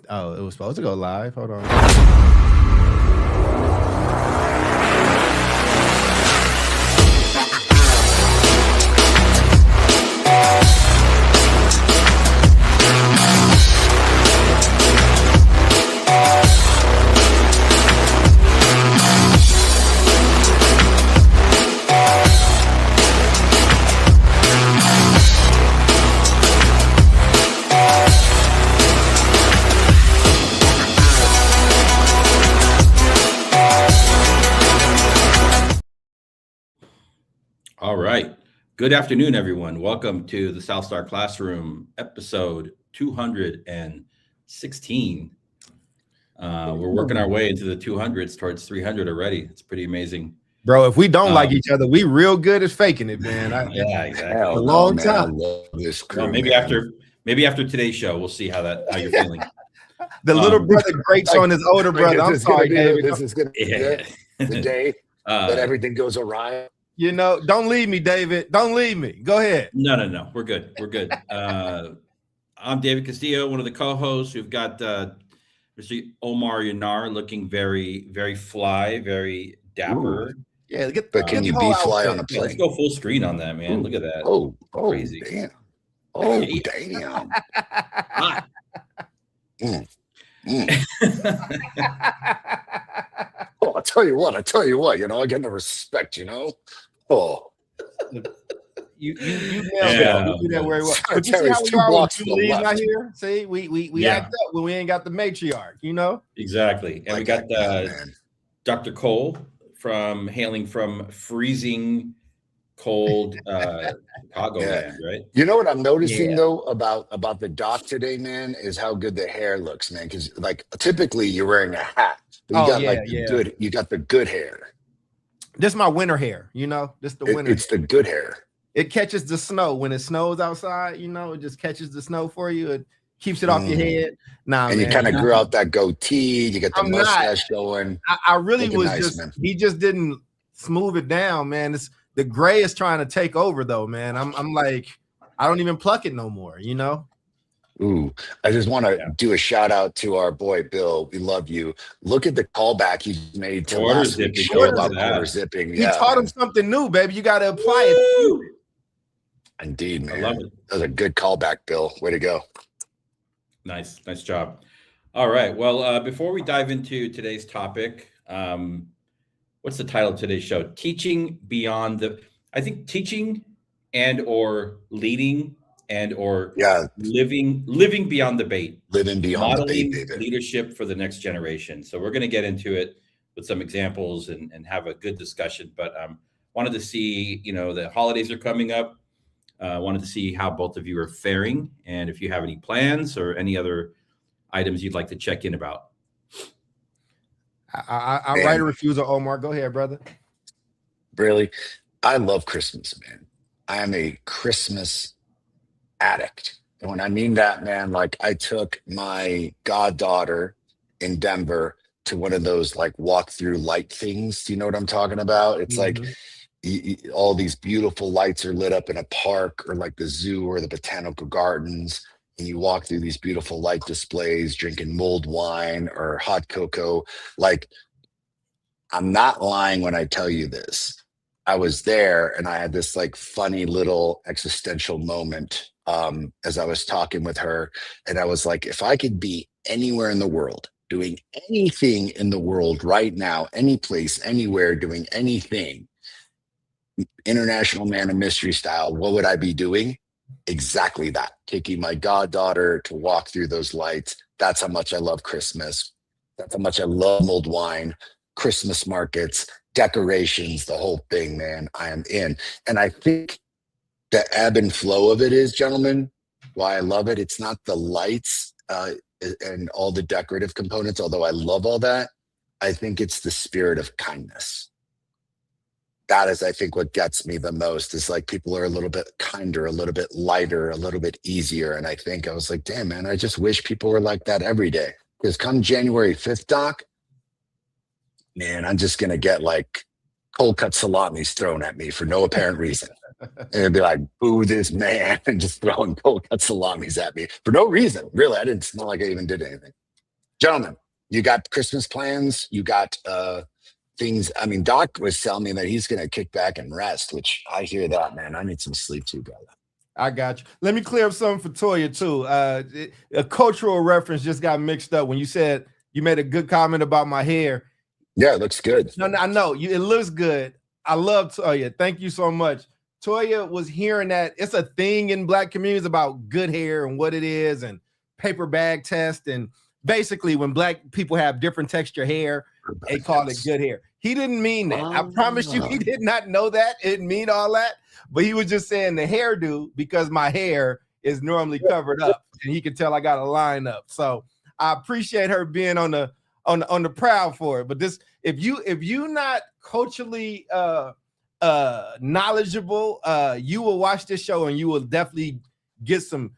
Oh, it was supposed to go live. Hold on. All right. Good afternoon, everyone. Welcome to the South Star Classroom, episode 216. We're working our way into the 200s towards 300 already. It's pretty amazing. Bro, if we don't like each other, we real good at faking it, man. Yeah, exactly. Hell A no, long man. I time. love this crew, Well, maybe man. after today's show, we'll see how you're feeling. The little brother grates on his older brother. I'm sorry, David. This is gonna be the day that everything goes awry. You know, don't leave me, David. Don't leave me. Go ahead. No. We're good. I'm David Castillo, one of the co-hosts. We've got Mr. Omar Yanar looking very, very fly, very dapper. Ooh. Yeah, But can you be fly on a Yeah, let's plane? go full screen on that, man. Ooh. Look at that. Oh, Crazy. damn. Oh, Yeah. damn. Hot. Mm. Oh, I tell you what, you know, I get no respect, you know. Oh, You nailed Yeah. it. You did that very well. Sorry, But you see Terry's how we 2 are when blocks to the Julie's not left. here? See, we Yeah. act up when we ain't got the matriarch, you know? Exactly. And we got man. Dr. Cole hailing from freezing cold Chicago Yeah. land, right? You know what I'm noticing Yeah. though about the doc today, man, is how good the hair looks, man. Because like typically you're wearing a hat, but you Oh, got yeah, like the yeah. good, you got the good hair. This is my winter hair, you know? This the winter. It's the good hair. It catches the snow when it snows outside, you know, it just catches the snow for you. It keeps it off your head. Nah, And man. you kind of grew out that goatee. You got the I'm not. mustache going. I really Looking was nice, just man. he just didn't smooth it down, man. It's the gray is trying to take over though, man. I'm like, I don't even pluck it no more, you know. Ooh, I just want to Yeah. do a shout out to our boy Bill. We love you. Look at the callback he made to Quarter last week's zipping, show look at about that. quarter zipping. He Yeah, taught him man. something new, baby. You got to apply it. Woo! Indeed, I man. love it. That was a good callback, Bill. Way to go. Nice job. All right. Well, before we dive into today's topic, what's the title of today's show? Teaching beyond I think teaching and or leading and or Yeah, living beyond the bait, living beyond the modeling bait, baby. leadership for the next generation. So we're going to get into it with some examples and have a good discussion. But wanted to see, the holidays are coming up. Wanted to see how both of you are faring and if you have any plans or any other items you'd like to check in about. I write a refusal, Omar. Go ahead, brother. Really, I love Christmas, man. I am a Christmas addict. And when I mean that, man, like I took my goddaughter in Denver to one of those like walk through light things. Do you know what I'm talking about? It's like all these beautiful lights are lit up in a park or like the zoo or the botanical gardens. And you walk through these beautiful light displays, drinking mulled wine or hot cocoa. Like, I'm not lying when I tell you this. I was there and I had this like funny little existential moment as I was talking with her. And I was like, if I could be anywhere in the world, doing anything in the world right now, any place, anywhere, doing anything, International Man of Mystery style, what would I be doing? Exactly that. Taking my goddaughter to walk through those lights. That's how much I love Christmas. That's how much I love mulled wine, Christmas markets, decorations, the whole thing, man. I am in. And I think the ebb and flow of it is, gentlemen, why I love it. It's not the lights and all the decorative components, although I love all that. I think it's the spirit of kindness. That is, I think, what gets me the most is like people are a little bit kinder, a little bit lighter, a little bit easier. And I think I was like, damn, man, I just wish people were like that every day. Because come January 5th, Doc, man, I'm just going to get like cold cut salamis thrown at me for no apparent reason. And it'd be like, boo this man, and just throwing cold cut salamis at me for no reason. Really, I didn't smell like I even did anything. Gentlemen, you got Christmas plans? You got things? I mean, Doc was telling me that he's going to kick back and rest, which I hear that, man. I need some sleep too, brother. I got you. Let me clear up something for Toya too. A cultural reference just got mixed up when you said you made a good comment about my hair. Yeah, it looks good. No, I know it looks good. I love Toya. Thank you so much. Toya was hearing that it's a thing in Black communities about good hair and what it is, and paper bag test, and basically when Black people have different texture hair, they call it good hair. He didn't mean that. I promise you, he did not know that. It didn't mean all that. But he was just saying the hairdo because my hair is normally covered up, and he could tell I got a line up. So I appreciate her being on the proud for it. But this, if you not culturally knowledgeable, you will watch this show and you will definitely get some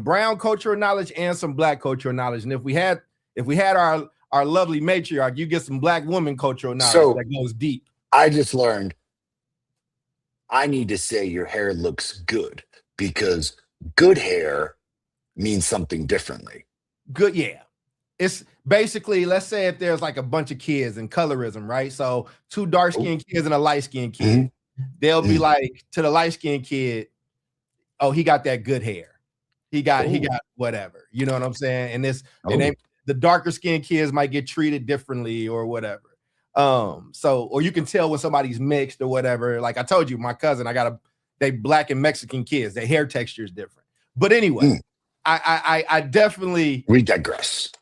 brown cultural knowledge and some Black cultural knowledge. And if we had our lovely matriarch, you get some Black woman cultural knowledge that goes deep. I just learned I need to say your hair looks good because good hair means something differently. Good, yeah. It's basically, let's say if there's like a bunch of kids in colorism, right? So 2 dark-skinned kids and a light-skinned kid. They'll be like, to the light-skinned kid, oh, he got that good hair. He got whatever. You know what I'm saying? And the darker skinned kids might get treated differently or whatever. Or you can tell when somebody's mixed or whatever. Like I told you, my cousin, they Black and Mexican kids, their hair texture is different. But anyway, I definitely we digress.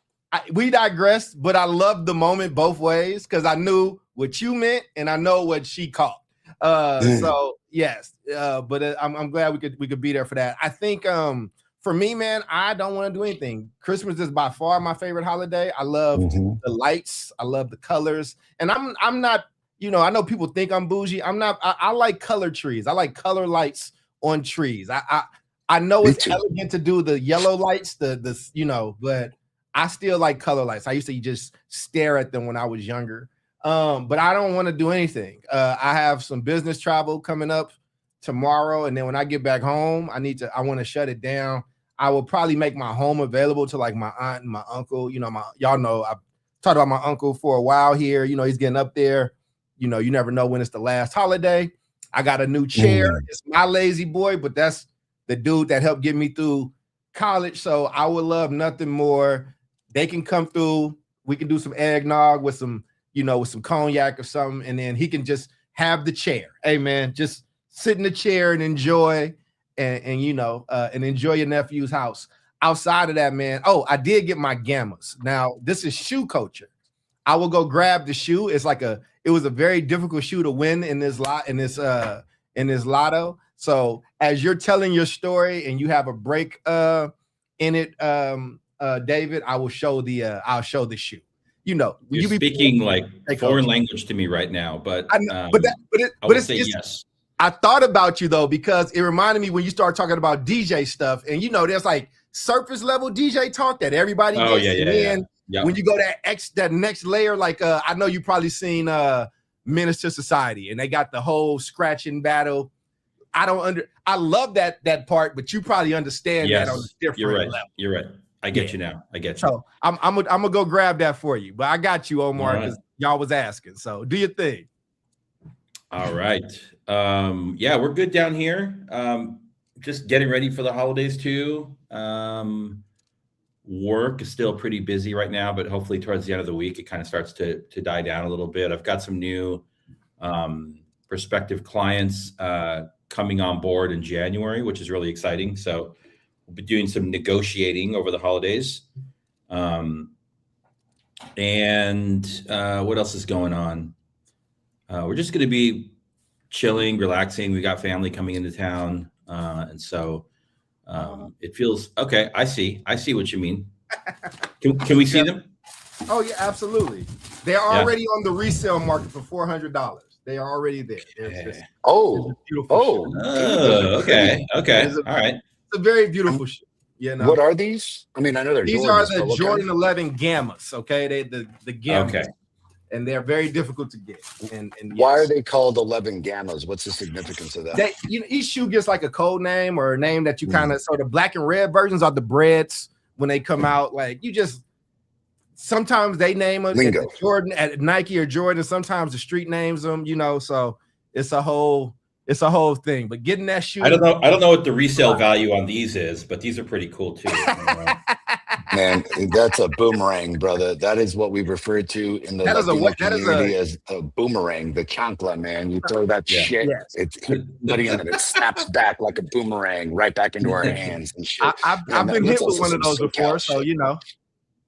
We digress, but I loved the moment both ways because I knew what you meant and I know what she caught. So yes, but I'm glad we could be there for that. I think for me, man, I don't want to do anything. Christmas is by far my favorite holiday. I love the lights. I love the colors. And I'm not, I know people think I'm bougie. I'm not. I like color trees. I like color lights on trees. I know it's elegant to do the yellow lights, but I still like color lights. I used to just stare at them when I was younger. But I don't want to do anything. I have some business travel coming up tomorrow. And then when I get back home, I want to shut it down. I will probably make my home available to like my aunt and my uncle. Y'all know I've talked about my uncle for a while here. He's getting up there. You never know when it's the last holiday. I got a new chair. It's my lazy boy, but that's the dude that helped get me through college. So I would love nothing more. They can come through. We can do some eggnog with some cognac or something, and then he can just have the chair. Hey man, just sit in the chair and enjoy. And enjoy your nephew's house. Outside of that, man. Oh, I did get my gammas. Now, this is shoe culture. I will go grab the shoe. It was a very difficult shoe to win in this lotto. So as you're telling your story and you have a break in it, David, I'll show the shoe. You're speaking like foreign language to me right now, but it's yes. I thought about you though, because it reminded me when you start talking about DJ stuff, and there's like surface level DJ talk that everybody gets. Yeah. When you go that next layer, like I know you probably seen Menace to Society, and they got the whole scratching battle. I love that part, but you probably understand that on a different level. You're right. I get you now. I get you. So I'm gonna go grab that for you, but I got you, Omar, because y'all was asking. So do your thing. All right. We're good down here. Just getting ready for the holidays too. Work is still pretty busy right now, but hopefully towards the end of the week, it kind of starts to die down a little bit. I've got some new prospective clients coming on board in January, which is really exciting. So we'll be doing some negotiating over the holidays. And what else is going on? We're just going to be chilling, relaxing. We got family coming into town. And so it feels okay. I see what you mean. Can we see them? Oh yeah, absolutely. They're already on the resale market for $400. They are already there. Okay. All right. It's a very beautiful shoe. What are these? I mean, I know they're these Jordans, are the Jordan 11 Gammas. Okay, the Gammas. Okay. and they're very difficult to get. And Why are yes. they called 11 gammas? What's the significance of that? They, each shoe gets like a code name or a name that you kind of sort of black and red versions are the breads when they come out. Like you just sometimes they name them at Jordan at Nike or Jordan. Sometimes the street names them, so it's a whole thing. But getting that shoe, I don't know what the resale value on these is, but these are pretty cool too. Man, that's a boomerang, brother. That is what we refer to in the Latino community as a boomerang, the chancla, man. You throw that shit, it's bloody and it snaps back like a boomerang right back into our hands and shit. I've been hit with one of those before, so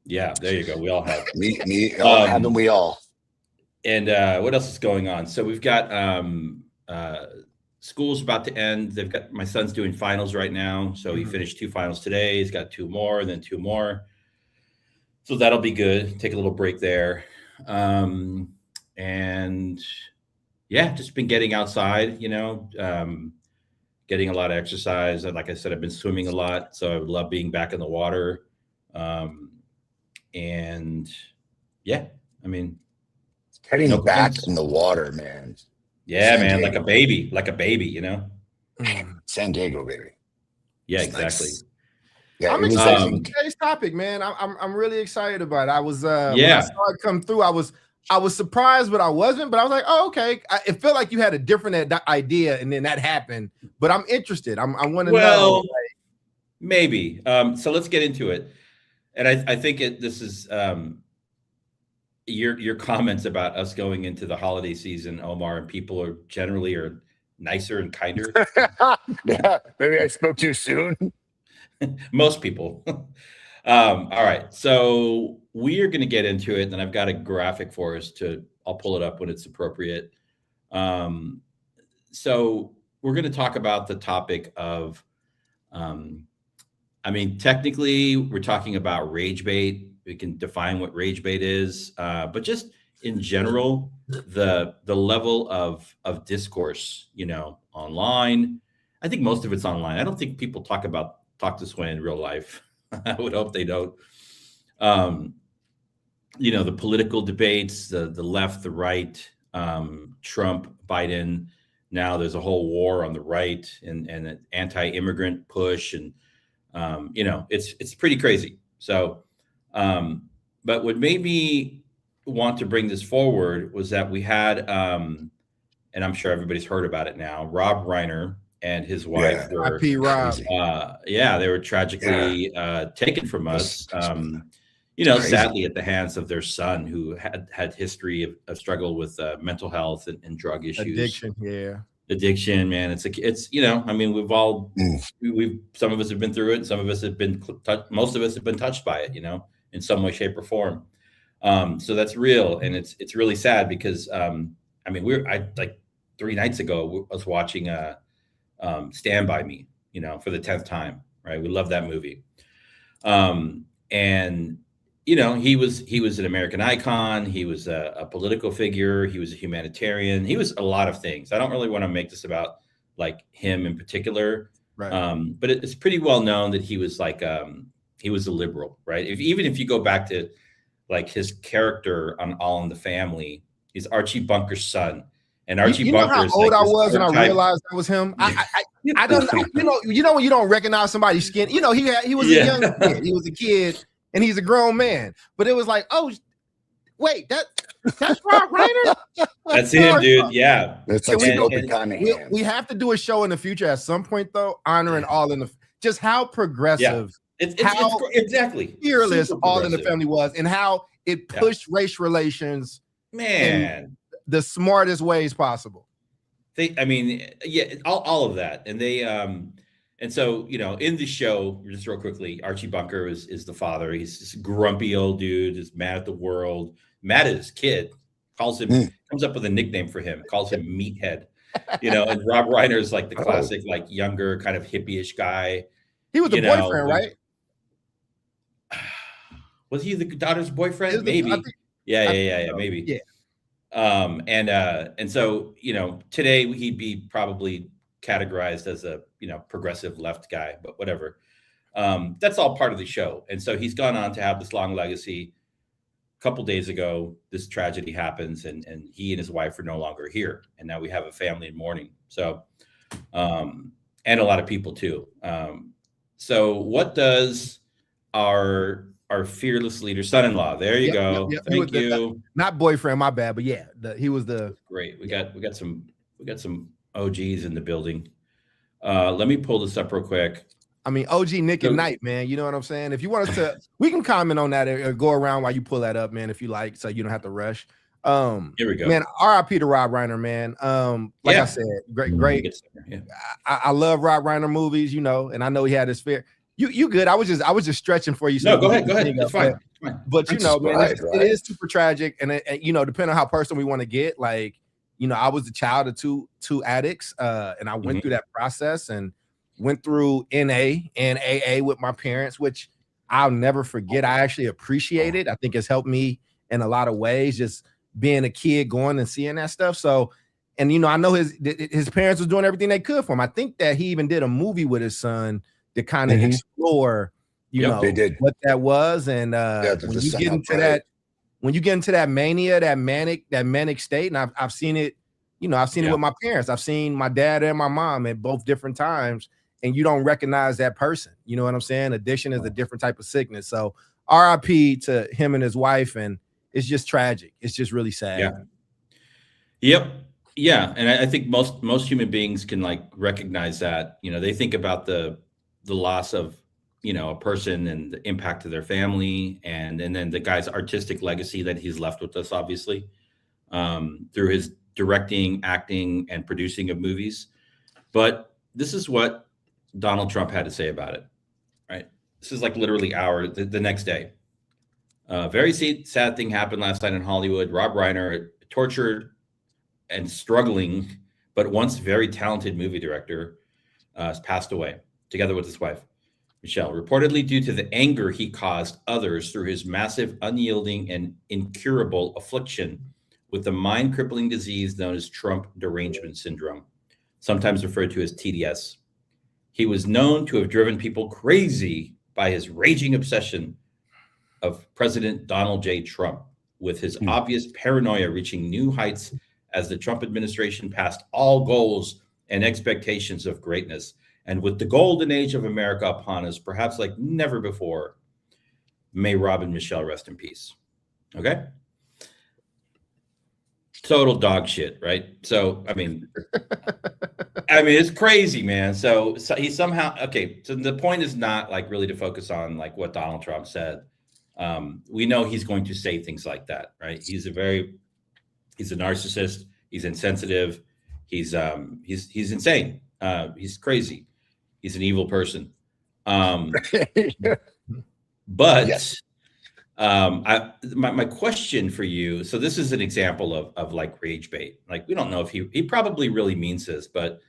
Yeah, there you go. We all have. Haven't we all? And what else is going on? So we've got school's about to end. They've got my son's doing finals right now. So he finished 2 finals today. He's got 2 more, and then 2 more. So that'll be good. Take a little break there. And yeah, just been getting outside, getting a lot of exercise. Like I said, I've been swimming a lot. So I would love being back in the water. And yeah, I mean, getting back in the water, man. Yeah, man, like a baby, San Diego, baby. Yeah, exactly. Nice. Yeah, I'm excited for today's topic, man. I'm really excited about it. I was when I saw it come through, I was surprised, but I wasn't. But I was like, oh, okay. It felt like you had a different idea, and then that happened. But I'm interested. I want to know. Maybe. So let's get into it. And I think this is your comments about us going into the holiday season, Omar, and people are generally nicer and kinder. Yeah, maybe I spoke too soon. Most people. All right. So we are going to get into it, and I've got a graphic for us I'll pull it up when it's appropriate. So we're going to talk about the topic of, technically we're talking about rage bait. We can define what rage bait is, but just in general, the level of discourse, online. I think most of it's online. I don't think people talk this way in real life. I would hope they don't. The political debates, the left, the right, Trump, Biden. Now there's a whole war on the right and an anti-immigrant push, and it's pretty crazy. So. But what made me want to bring this forward was that we had, and I'm sure everybody's heard about it now, Rob Reiner and his wife were, they were tragically taken from us, sadly at the hands of their son, who had history of struggle with mental health and drug issues. Addiction, man. It's we've all, some of us have been through it. Some of us have been, most of us have been touched by it, in some way, shape, or form. So that's real. And it's really sad because, like 3 nights ago, I was watching Stand By Me, for the 10th time, right? We love that movie. And, he was an American icon. He was a political figure. He was a humanitarian. He was a lot of things. I don't really want to make this about like him in particular. Right. But it's pretty well known that he was like, he was a liberal, right? Even if you go back to like his character on All in the Family, he's Archie Bunker's son, and Archie Bunker. How old I was when I realized that was him. I don't, when you don't recognize somebody's skin. He was a young kid. He was a kid, and he's a grown man. But it was like, oh, wait, that's Rob Reiner. That's him, dude. Yeah, that's like we have to do a show in the future at some point, though, honoring All in the just how progressive. Yeah. It's exactly fearless All in the Family was, and how it pushed race relations, man, in the smartest ways possible. All of that, and they, and so in the show, just real quickly, Archie Bunker is the father. He's this grumpy old dude, is mad at the world, mad at his kid. Calls him, comes up with a nickname for him, calls him Meathead. And Rob Reiner is like the classic, like younger, kind of hippie-ish guy. He was the boyfriend, right? Was he the daughter's boyfriend? Maybe. Maybe. Yeah. And so, today he'd be probably categorized as a, progressive left guy, but whatever. That's all part of the show. And so he's gone on to have this long legacy, couple days ago, this tragedy happens, and he and his wife are no longer here, and now we have a family in mourning. So, and a lot of people too. So, what does our fearless leader, son-in-law? There you go. Thank you. Not boyfriend, my bad, but yeah, he was the great. We got some OGs in the building. Let me pull this up real quick. I mean, OG Nick and Knight, man. You know what I'm saying? If you want us to, we can comment on that or go around while you pull that up, man, if you like, so you don't have to rush. Here we go. Man, RIP to Rob Reiner, man. Like I said, great. Yeah. I love Rob Reiner movies, you know, and I know he had his fair. You good. I was just stretching for you. So no, go ahead. It's fine. But you know, man, it is super tragic. And you know, depending on how personal we want to get, like, you know, I was the child of two addicts, and I went through that process and went through NA and AA with my parents, which I'll never forget. I actually appreciate it. I think it's helped me in a lot of ways, just being a kid, going and seeing that stuff. So, and you know, I know his parents was doing everything they could for him. I think that he even did a movie with his son to kind of explore, you know, what that was. And when you get into that mania, that manic state, and I've seen it, you know, I've seen it with my parents. I've seen my dad and my mom at both different times, and you don't recognize that person. You know what I'm saying? Addiction is a different type of sickness. So RIP to him and his wife, and it's just tragic. It's just really sad. Yeah. Yep. Yeah. And I think most human beings can like recognize that. You know, they think about the loss of, you know, a person and the impact of their family, and then the guy's artistic legacy that he's left with us, obviously, through his directing, acting, and producing of movies. But this is what Donald Trump had to say about it, right? This is like literally the next day. Very sad thing happened last night in Hollywood. Rob Reiner, tortured and struggling, but once very talented movie director, has passed away, together with his wife, Michelle, reportedly due to the anger he caused others through his massive, unyielding, and incurable affliction with the mind-crippling disease known as Trump derangement syndrome, sometimes referred to as TDS. He was known to have driven people crazy by his raging obsession of President Donald J. Trump, with his obvious paranoia reaching new heights as the Trump administration passed all goals and expectations of greatness. And with the golden age of America upon us, perhaps like never before, may Rob and Michelle rest in peace. Okay? Total dog shit, right? So, I mean, it's crazy, man. So he somehow, okay, so the point is not like really to focus on like what Donald Trump said. We know he's going to say things like that, right? He's a narcissist. He's insensitive. He's insane. He's crazy. He's an evil person. But yes. My question for you, so this is an example of like rage bait. Like, we don't know if he probably really means this, but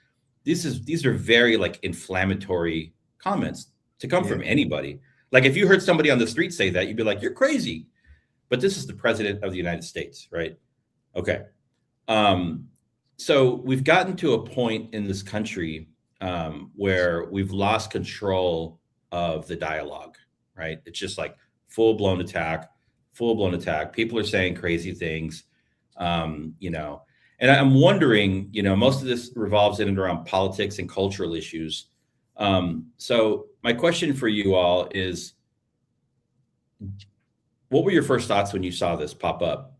these are very like inflammatory comments to come from anybody. Like, if you heard somebody on the street say that, you'd be like, you're crazy. But this is the president of the United States, right? Okay. So we've gotten to a point in this country where we've lost control of the dialogue, right? It's just like full-blown attack. People are saying crazy things, you know, and I'm wondering, you know, most of this revolves in and around politics and cultural issues. So my question for you all is, what were your first thoughts when you saw this pop up?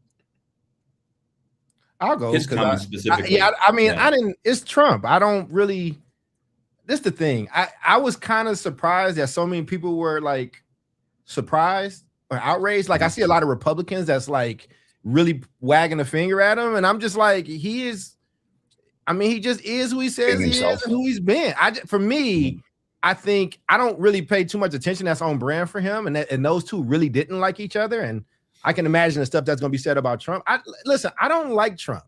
I'll go. His comments specifically. I didn't, it's Trump. I don't really, this is the thing. I was kind of surprised that so many people were like surprised or outraged. Like, I see a lot of Republicans that's like really wagging a finger at him. And I'm just like, he just is who he says he is and who he's been. For me, I think I don't really pay too much attention. That's on brand for him. And those two really didn't like each other. And I can imagine the stuff that's going to be said about Trump. Listen, I don't like Trump.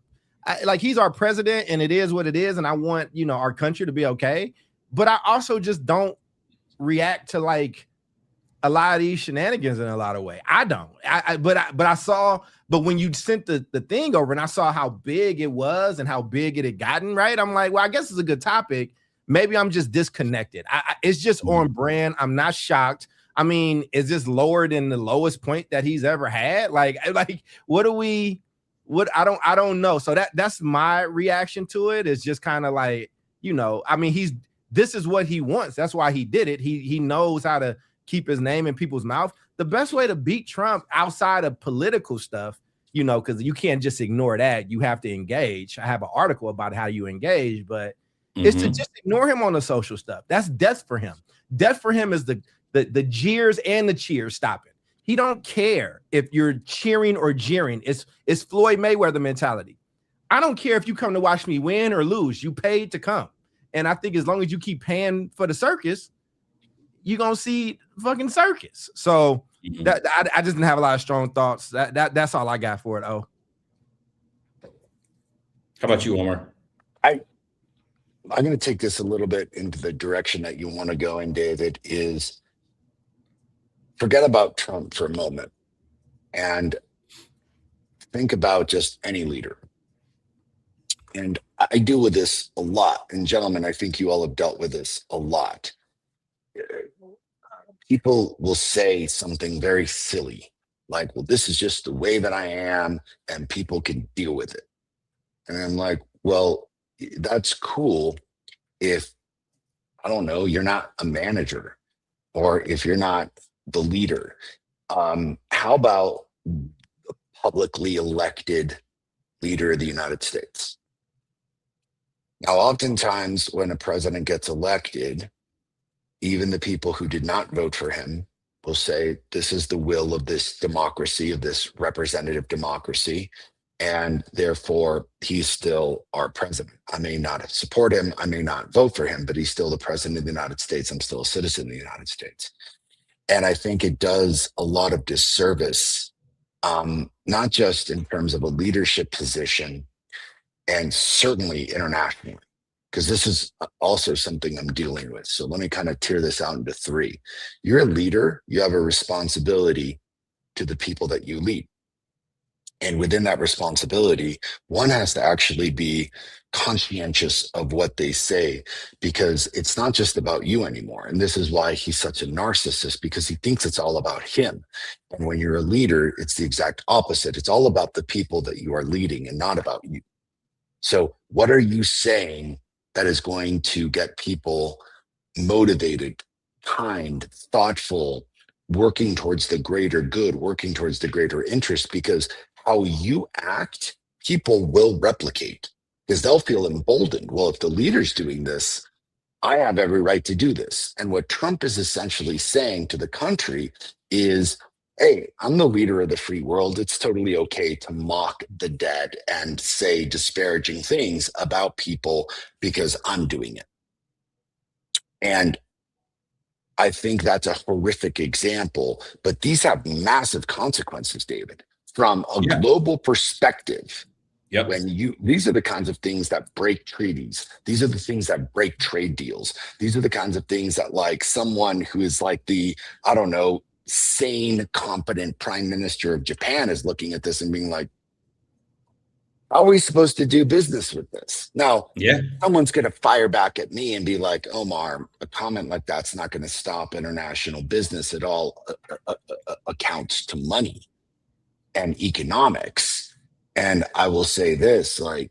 Like, he's our president and it is what it is. And I want, you know, our country to be okay. But I also just don't react to like a lot of these shenanigans in a lot of ways. I don't. But when you sent the thing over and I saw how big it was and how big it had gotten, right? I'm like, well, I guess it's a good topic. Maybe I'm just disconnected. It's just on brand. I'm not shocked. I mean, is this lower than the lowest point that he's ever had? Like what do we? What I don't know. So that's my reaction to it. Is just kind of like, I mean, this is what he wants. That's why he did it. He knows how to keep his name in people's mouth. The best way to beat Trump outside of political stuff, because you can't just ignore that. You have to engage. I have an article about how you engage, but it's to just ignore him on the social stuff. That's death for him. Death for him is the jeers and the cheers. Stop it. He don't care if you're cheering or jeering. It's Floyd Mayweather mentality. I don't care if you come to watch me win or lose. You paid to come. And I think as long as you keep paying for the circus, you're going to see fucking circus. So that I just didn't have a lot of strong thoughts. That's all I got for it. Oh. How about you, Omar? I'm going to take this a little bit into the direction that you want to go in, David, is forget about Trump for a moment and think about just any leader. And I deal with this a lot. And gentlemen, I think you all have dealt with this a lot. People will say something very silly, like, well, this is just the way that I am, and people can deal with it. And I'm like, well, that's cool if, I don't know, you're not a manager, or if you're not the leader. How about the publicly elected leader of the United States? Now, oftentimes when a president gets elected, even the people who did not vote for him will say, this is the will of this democracy, of this representative democracy, and therefore he's still our president. I may not support him, I may not vote for him, but he's still the president of the United States. I'm still a citizen of the United States. And I think it does a lot of disservice, not just in terms of a leadership position, and certainly internationally, because this is also something I'm dealing with. So let me kind of tear this out into three. You're a leader, you have a responsibility to the people that you lead. And within that responsibility, one has to actually be conscientious of what they say, because it's not just about you anymore. And this is why he's such a narcissist, because he thinks it's all about him. And when you're a leader, it's the exact opposite. It's all about the people that you are leading and not about you. So what are you saying that is going to get people motivated, kind, thoughtful, working towards the greater good, working towards the greater interest? Because how you act, people will replicate, because they'll feel emboldened. Well, if the leader's doing this, I have every right to do this. And what Trump is essentially saying to the country is, hey, I'm the leader of the free world. It's totally okay to mock the dead and say disparaging things about people because I'm doing it. And I think that's a horrific example, but these have massive consequences, David, from a global perspective. Yep. These are the kinds of things that break treaties. These are the things that break trade deals. These are the kinds of things that, like, someone who is like the, I don't know, sane, competent prime minister of Japan is looking at this and being like, how are we supposed to do business with this? Now, someone's going to fire back at me and be like, Omar, a comment like that's not going to stop international business at all. Accounts to money and economics. And I will say this, like,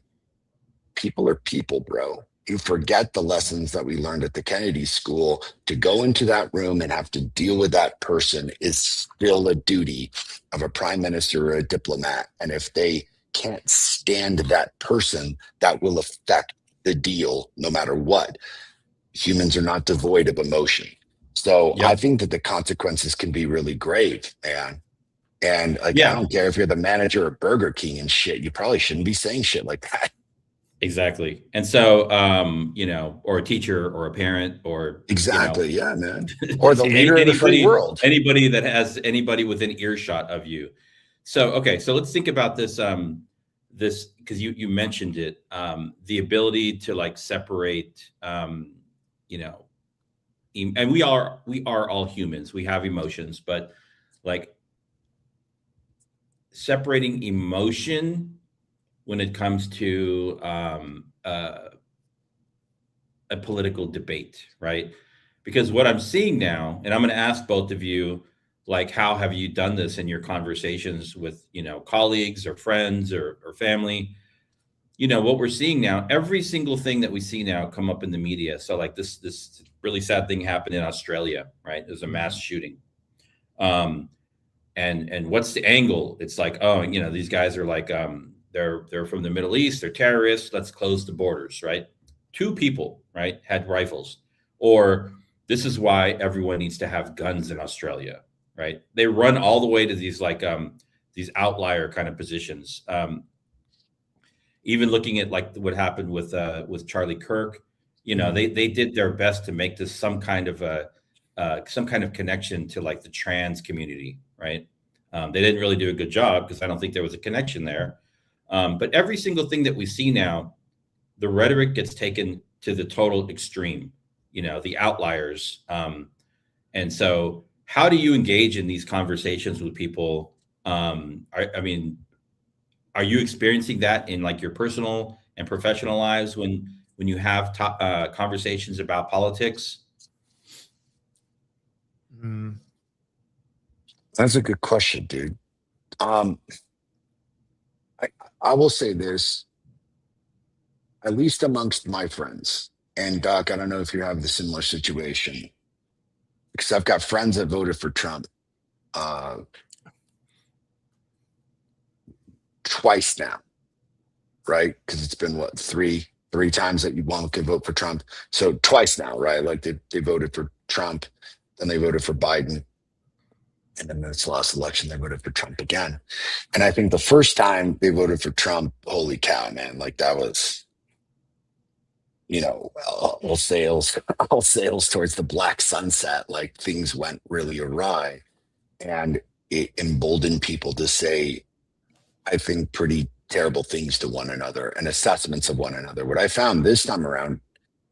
people are people, bro. You forget the lessons that we learned at the Kennedy School. To go into that room and have to deal with that person is still a duty of a prime minister or a diplomat. And if they can't stand that person, that will affect the deal no matter what. Humans are not devoid of emotion. So I think that the consequences can be really grave, man. And like, I don't care if you're the manager of Burger King and shit, you probably shouldn't be saying shit like that. Exactly. And so, or a teacher or a parent or exactly. Yeah, man. Or the leader of the free world. Anybody that has anybody within earshot of you. So, okay. So let's think about this, because you mentioned it, the ability to like separate, and we are all humans. We have emotions, but like separating emotion when it comes to a political debate, right? Because what I'm seeing now, and I'm going to ask both of you, like, how have you done this in your conversations with, colleagues or friends or family? What we're seeing now, every single thing that we see now come up in the media. So like this really sad thing happened in Australia, right? There's a mass shooting. And what's the angle? It's like, oh, these guys are like, they're from the Middle East, they're terrorists, let's close the borders, right? 2 people, right, had rifles. Or this is why everyone needs to have guns in Australia, right? They run all the way to these like these outlier kind of positions. Even looking at like what happened with Charlie Kirk, they did their best to make this some kind of connection to like the trans community, right? They didn't really do a good job because I don't think there was a connection there. But every single thing that we see now, the rhetoric gets taken to the total extreme, the outliers. And so how do you engage in these conversations with people? Are you experiencing that in like your personal and professional lives when you have conversations about politics? That's a good question, dude. I will say this, at least amongst my friends, and Doc, I don't know if you have the similar situation, because I've got friends that voted for Trump twice now, right? Because it's been what, three times that one could vote for Trump. So twice now, right? Like they voted for Trump, then they voted for Biden. And then this last election, they voted for Trump again. And I think the first time they voted for Trump, holy cow, man, like that was, all sails towards the black sunset. Like things went really awry. And it emboldened people to say, I think, pretty terrible things to one another and assessments of one another. What I found this time around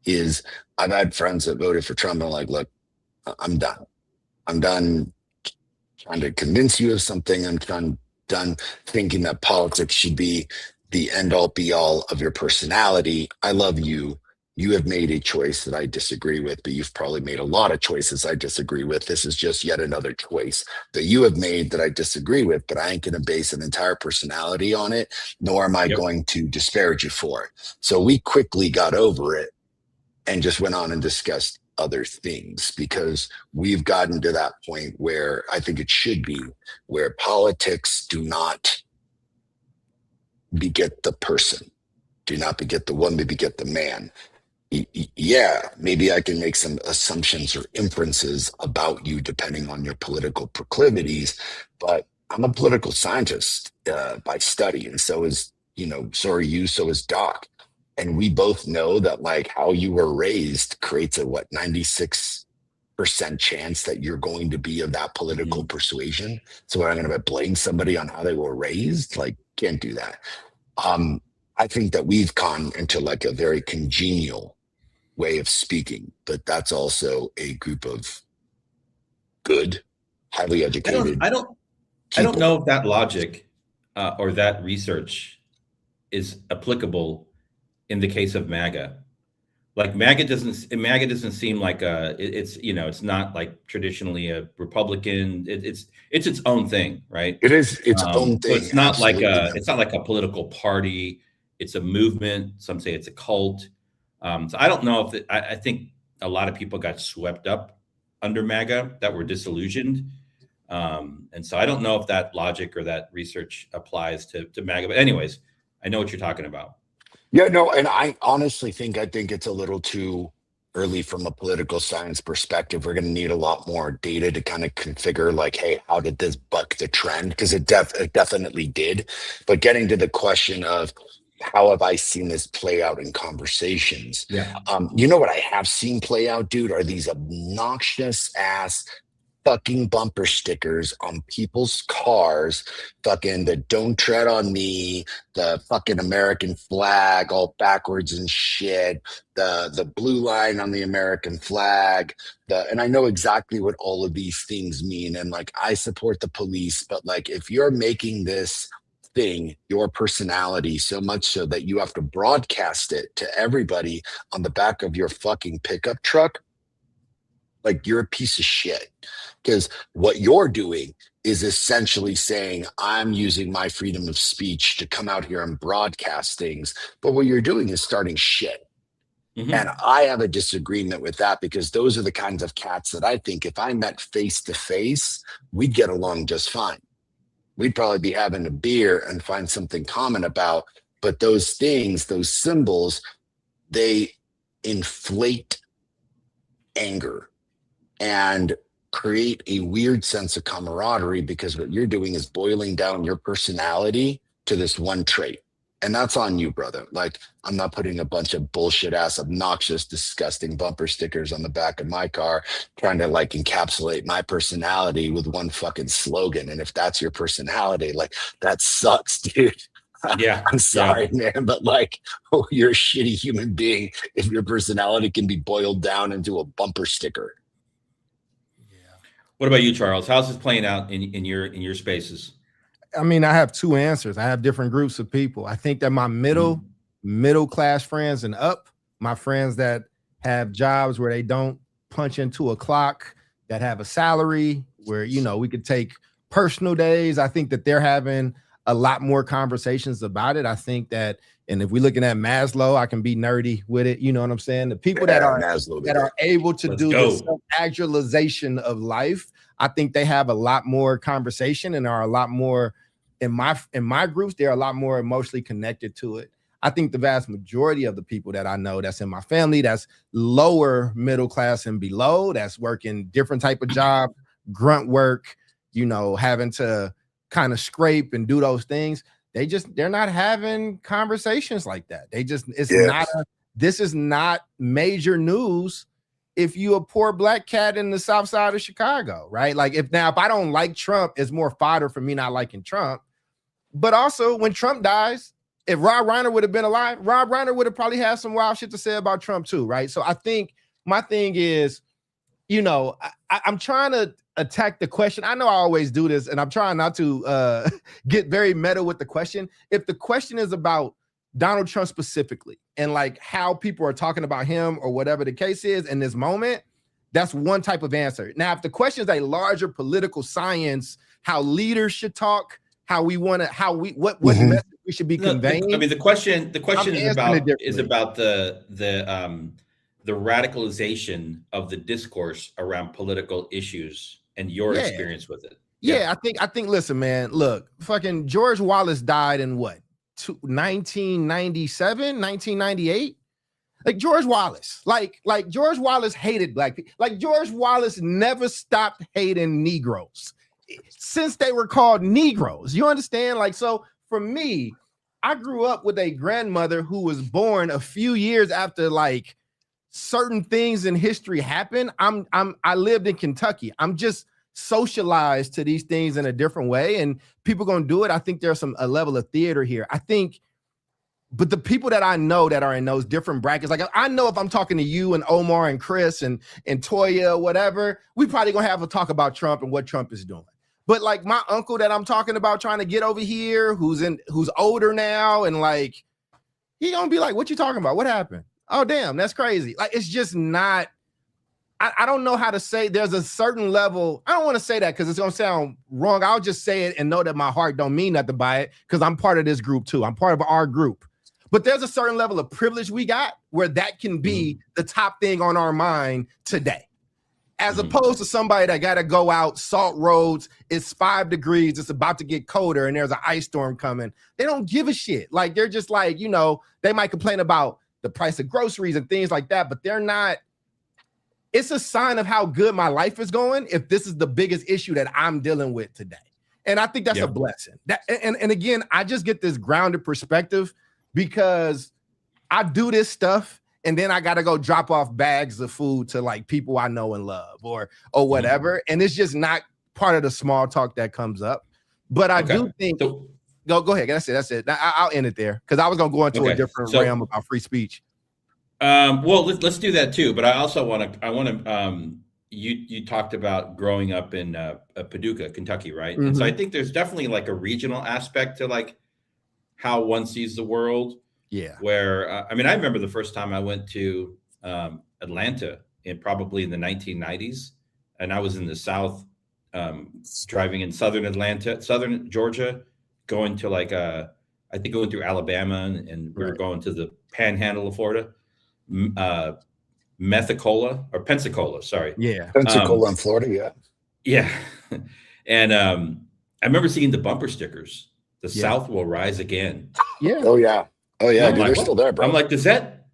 is I've had friends that voted for Trump and I'm like, look, I'm done. I'm done trying to convince you of something. I'm done thinking that politics should be the end all be all of your personality. I love you. You have made a choice that I disagree with, but you've probably made a lot of choices I disagree with. This is just yet another choice that you have made that I disagree with, but I ain't going to base an entire personality on it, nor am I going to disparage you for it. So we quickly got over it and just went on and discussed other things, because we've gotten to that point where I think it should be, where politics do not beget the person, do not beget the woman, beget the man. Yeah, maybe I can make some assumptions or inferences about you depending on your political proclivities, but I'm a political scientist by study, and so is so are you, so is Doc, and we both know that like how you were raised creates a 96% chance that you're going to be of that political persuasion. So I'm going to blame somebody on how they were raised? Like, can't do that. I think that we've gone into like a very congenial way of speaking, but that's also a group of good, highly educated. I don't know if that logic or that research is applicable in the case of MAGA. Like MAGA doesn't seem like it's not like traditionally a Republican. It's its own thing, right? It is its own thing. So it's not like a political party. It's a movement. Some say it's a cult. So I don't know if I think a lot of people got swept up under MAGA that were disillusioned. And so I don't know if that logic or that research applies to MAGA. But anyways, I know what you're talking about. Yeah, no, and I honestly think it's a little too early from a political science perspective. We're going to need a lot more data to kind of configure like, hey, how did this buck the trend? Because it definitely did. But getting to the question of how have I seen this play out in conversations? Yeah. What I have seen play out, dude, are these obnoxious ass fucking bumper stickers on people's cars, fucking the "Don't Tread on Me," the fucking American flag all backwards and shit, the blue line on the American flag, and I know exactly what all of these things mean, and like I support the police, but like if you're making this thing your personality so much so that you have to broadcast it to everybody on the back of your fucking pickup truck, like you're a piece of shit. Because what you're doing is essentially saying, I'm using my freedom of speech to come out here and broadcast things. But what you're doing is starting shit. And I have a disagreement with that, because those are the kinds of cats that I think if I met face to face, we'd get along just fine. We'd probably be having a beer and find something common about. But those things, those symbols, they inflate anger and create a weird sense of camaraderie, because what you're doing is boiling down your personality to this one trait. And that's on you, brother. Like, I'm not putting a bunch of bullshit ass, obnoxious, disgusting bumper stickers on the back of my car trying to like encapsulate my personality with one fucking slogan. And if that's your personality, like, that sucks, dude. Yeah. I'm sorry, man, but like, oh, you're a shitty human being if your personality can be boiled down into a bumper sticker. What about you, Charles? How's this playing out in your spaces? I mean, I have two answers. I have different groups of people. I think that my middle class friends and up, my friends that have jobs where they don't punch into a clock, that have a salary, where, you know, we could take personal days. I think that they're having a lot more conversations about it. I think that, and if we're looking at Maslow, I can be nerdy with it. You know what I'm saying? The people that are able to do the self-actualization of life, I think they have a lot more conversation and are a lot more in my groups. They're a lot more emotionally connected to it. I think the vast majority of the people that I know that's in my family, that's lower middle class and below, that's working different type of job, grunt work, you know, having to kind of scrape and do those things. They're not having conversations like that. This is not major news if you a poor black cat in the south side of Chicago, right? Like, if I don't like Trump, it's more fodder for me not liking Trump. But also, when Trump dies, if Rob Reiner would have been alive, Rob Reiner would have probably had some wild shit to say about Trump too, right? So I think my thing is, you know, I'm trying to attack the question. I know I always do this, and I'm trying not to get very meta with the question. If the question is about Donald Trump specifically, and like how people are talking about him or whatever the case is in this moment, that's one type of answer. Now, if the question is a larger political science, how leaders should talk, what message we should be conveying. I mean, the question is about the radicalization of the discourse around political issues and your experience with it. Yeah, I think, listen, man, look, fucking George Wallace died in what? 1997, 1998. Like George Wallace, like George Wallace hated black people. Like George Wallace never stopped hating Negroes since they were called Negroes. You understand? Like, so for me, I grew up with a grandmother who was born a few years after like certain things in history happened. I lived in Kentucky. I'm just socialized to these things in a different way, and people gonna do it. I think there's a level of theater here. I think, but the people that I know that are in those different brackets, like I know if I'm talking to you and Omar and Chris and Toya, whatever, we probably gonna have a talk about Trump and what Trump is doing. But like my uncle that I'm talking about trying to get over here, who's older now, and like he gonna be like, "What you talking about? What happened? Oh, damn, that's crazy." Like, it's just not. I don't know how to say. There's a certain level. I don't want to say that because it's gonna sound wrong. I'll just say it and know that my heart don't mean nothing by it because I'm part of this group too. I'm part of our group. But there's a certain level of privilege we got where that can be the top thing on our mind today, as opposed to somebody that got to go out salt roads. It's 5 degrees. It's about to get colder, and there's an ice storm coming. They don't give a shit. Like, they're just like, you know, they might complain about the price of groceries and things like that, but they're not. It's a sign of how good my life is going if this is the biggest issue that I'm dealing with today. And I think that's a blessing. And again, I just get this grounded perspective because I do this stuff and then I got to go drop off bags of food to like people I know and love or whatever. And it's just not part of the small talk that comes up. But I do think, go ahead. That's it. I'll end it there because I was going to go into a different realm about free speech. Well, let's do that too. But I also want to. You talked about growing up in Paducah, Kentucky, right? And so I think there's definitely like a regional aspect to like how one sees the world. Yeah. Where I mean, I remember the first time I went to Atlanta probably in the 1990s, and I was in the South, driving in southern Georgia, going to like I think going through Alabama, and we were going to the Panhandle of Florida, Pensacola, sorry. Yeah. Pensacola in Florida, yeah. Yeah. And I remember seeing the bumper stickers, the South will rise again. Yeah. Oh yeah. Oh yeah, dude, Like, they're still there, bro. I'm like, does that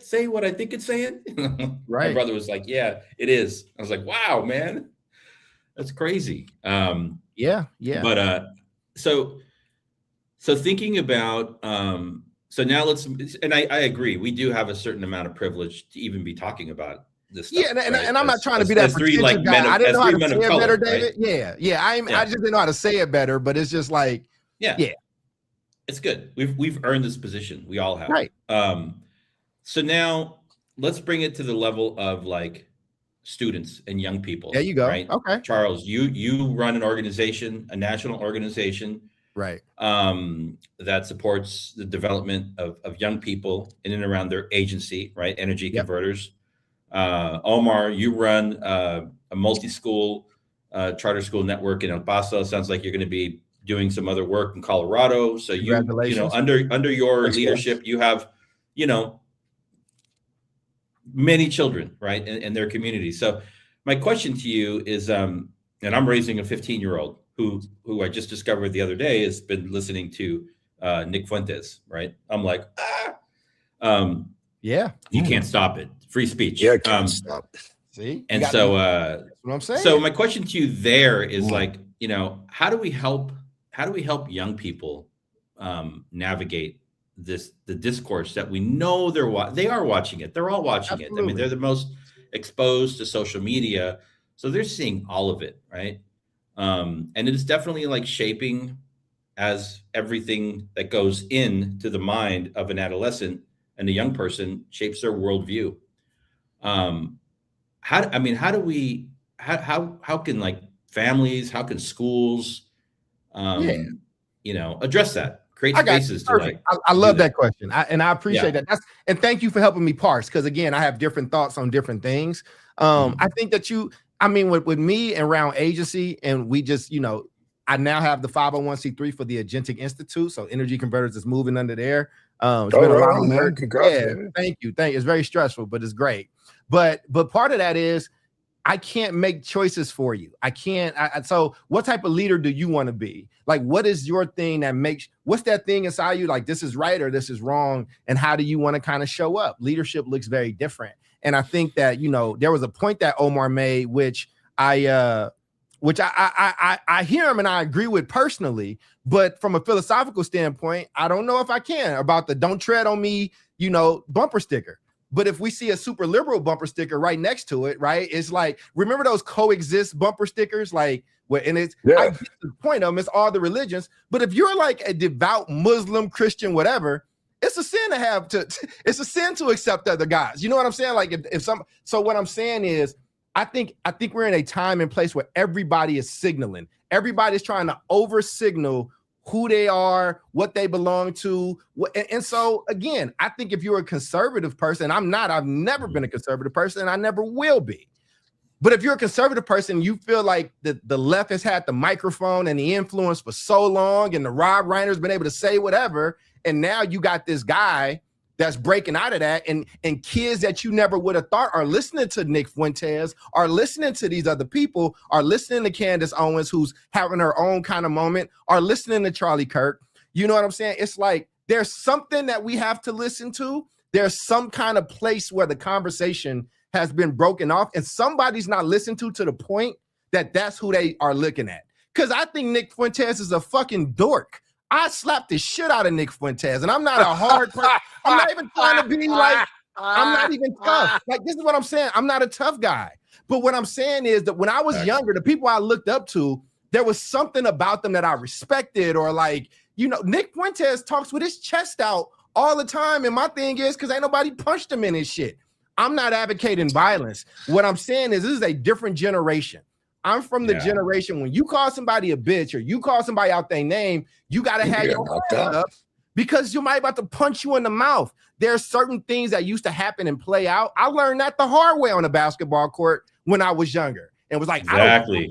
say what I think it's saying? Right. My brother was like, yeah, it is. I was like, wow, man, that's crazy. Yeah. But so thinking about so now and I agree, we do have a certain amount of privilege to even be talking about this stuff. Yeah, and I'm not trying to be that pretentious guy. I didn't know how to say it better, David. Yeah. I just didn't know how to say it better, but it's just like, yeah. It's good. We've earned this position. We all have. Right. So now let's bring it to the level of like students and young people. There you go. Right. Okay. Charles, you run an organization, a national organization, right, that supports the development of young people in and around their agency, right? Energy Converters. Omar, you run a multi-school charter school network in El Paso. Sounds like you're going to be doing some other work in Colorado. So you know, under your leadership, you have, you know, many children, right, in their community. So my question to you is, and I'm raising a 15-year-old who I just discovered the other day has been listening to Nick Fuentes, right? I'm like, you can't stop it. Free speech. Yeah, can't stop. See? And so that's what I'm saying. So my question to you there is like, you know, how do we help young people navigate the discourse that we know they are watching it. They're all watching it. I mean, they're the most exposed to social media, so they're seeing all of it, right? And it is definitely like shaping, as everything that goes into the mind of an adolescent and a young person shapes their worldview. How can like families, how can schools, you know, address that, create spaces to like. I love that question. I appreciate that. And thank you for helping me parse, because again, I have different thoughts on different things. I think that with me and Round Agency, and we just, you know, I now have the 501c3 for the Agentic Institute. So Energy Converters is moving under there. It's been a lot of work. Congrats, thank you. It's very stressful, but it's great. But part of that is I can't make choices for you. I can't. So what type of leader do you want to be? Like, what is your thing what's that thing inside you? Like, this is right or this is wrong. And how do you want to kind of show up? Leadership looks very different. And I think that, you know, there was a point that Omar made, which I hear him and I agree with personally, but from a philosophical standpoint, I don't know if I can about the "don't tread on me," you know, bumper sticker. But if we see a super liberal bumper sticker right next to it, right, it's like, remember those coexist bumper stickers? Like, and it's I get the point of them, it's all the religions. But if you're like a devout Muslim, Christian, whatever, it's a sin it's a sin to accept other gods. You know what I'm saying? Like so what I'm saying is, I think we're in a time and place where everybody is signaling. Everybody's trying to over signal who they are, what they belong to. And so again, I think if you're a conservative person, I've never been a conservative person, and I never will be. But if you're a conservative person, you feel like the left has had the microphone and the influence for so long, and the Rob Reiner's been able to say whatever, and now you got this guy that's breaking out of that, and kids that you never would have thought are listening to Nick Fuentes, are listening to these other people, are listening to Candace Owens, who's having her own kind of moment, are listening to Charlie Kirk. You know what I'm saying? It's like there's something that we have to listen to. There's some kind of place where the conversation has been broken off, and somebody's not listened to the point that that's who they are looking at. Because I think Nick Fuentes is a fucking dork. I slapped the shit out of Nick Fuentes, and I'm not a hard person. I'm not even trying to be like, I'm not even tough. Like, this is what I'm saying. I'm not a tough guy. But what I'm saying is that when I was younger, the people I looked up to, there was something about them that I respected, or like, you know, Nick Fuentes talks with his chest out all the time. And my thing is, because ain't nobody punched him in his shit. I'm not advocating violence. What I'm saying is, this is a different generation. I'm from the generation when you call somebody a bitch or you call somebody out their name, you got to have your hand up. because you might about to punch you in the mouth. There are certain things that used to happen and play out. I learned that the hard way on a basketball court when I was younger, and was like, exactly,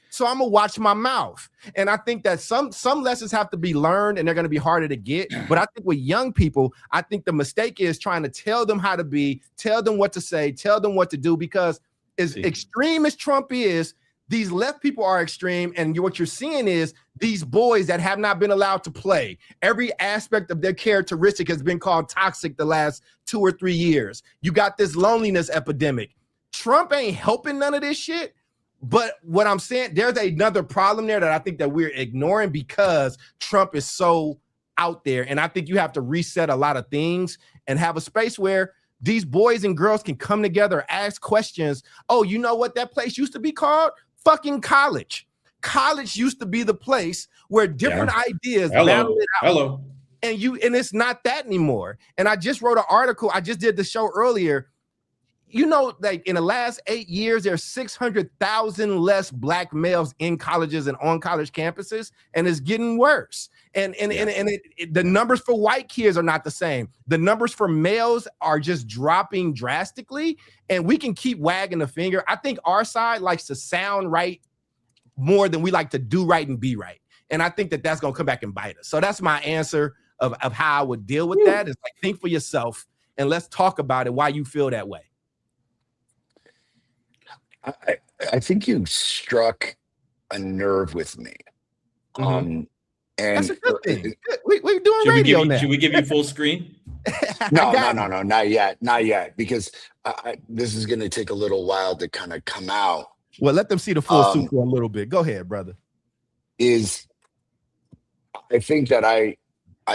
so I'm gonna watch my mouth. And I think that some lessons have to be learned, and they're gonna be harder to get. But I think with young people, I think the mistake is trying to tell them how to be, tell them what to say, tell them what to do, because as extreme as Trump is, these left people are extreme, and what you're seeing is these boys that have not been allowed to play. Every aspect of their characteristic has been called toxic the last 2 or 3 years. You got this loneliness epidemic. Trump ain't helping none of this shit. But what I'm saying, there's another problem there that I think that we're ignoring because Trump is so out there. And I think you have to reset a lot of things and have a space where these boys and girls can come together, ask questions. Oh, you know what that place used to be called? Fucking college. College used to be the place where different ideas battled it out. And it's not that anymore. And I just wrote an article. I just did the show earlier. You know, like in the last 8 years, there's 600,000 less black males in colleges and on college campuses, and it's getting worse. And the numbers for white kids are not the same. The numbers for males are just dropping drastically, and we can keep wagging the finger. I think our side likes to sound right more than we like to do right and be right. And I think that that's going to come back and bite us. So that's my answer of how I would deal with that. Is like, think for yourself, and let's talk about it, why you feel that way. I think you struck a nerve with me. And that's a good thing. We're doing radio now. Should we give you full screen? No, not yet, because this is going to take a little while to kind of come out. Well, let them see the full suit for a little bit. Go ahead, brother. I think that I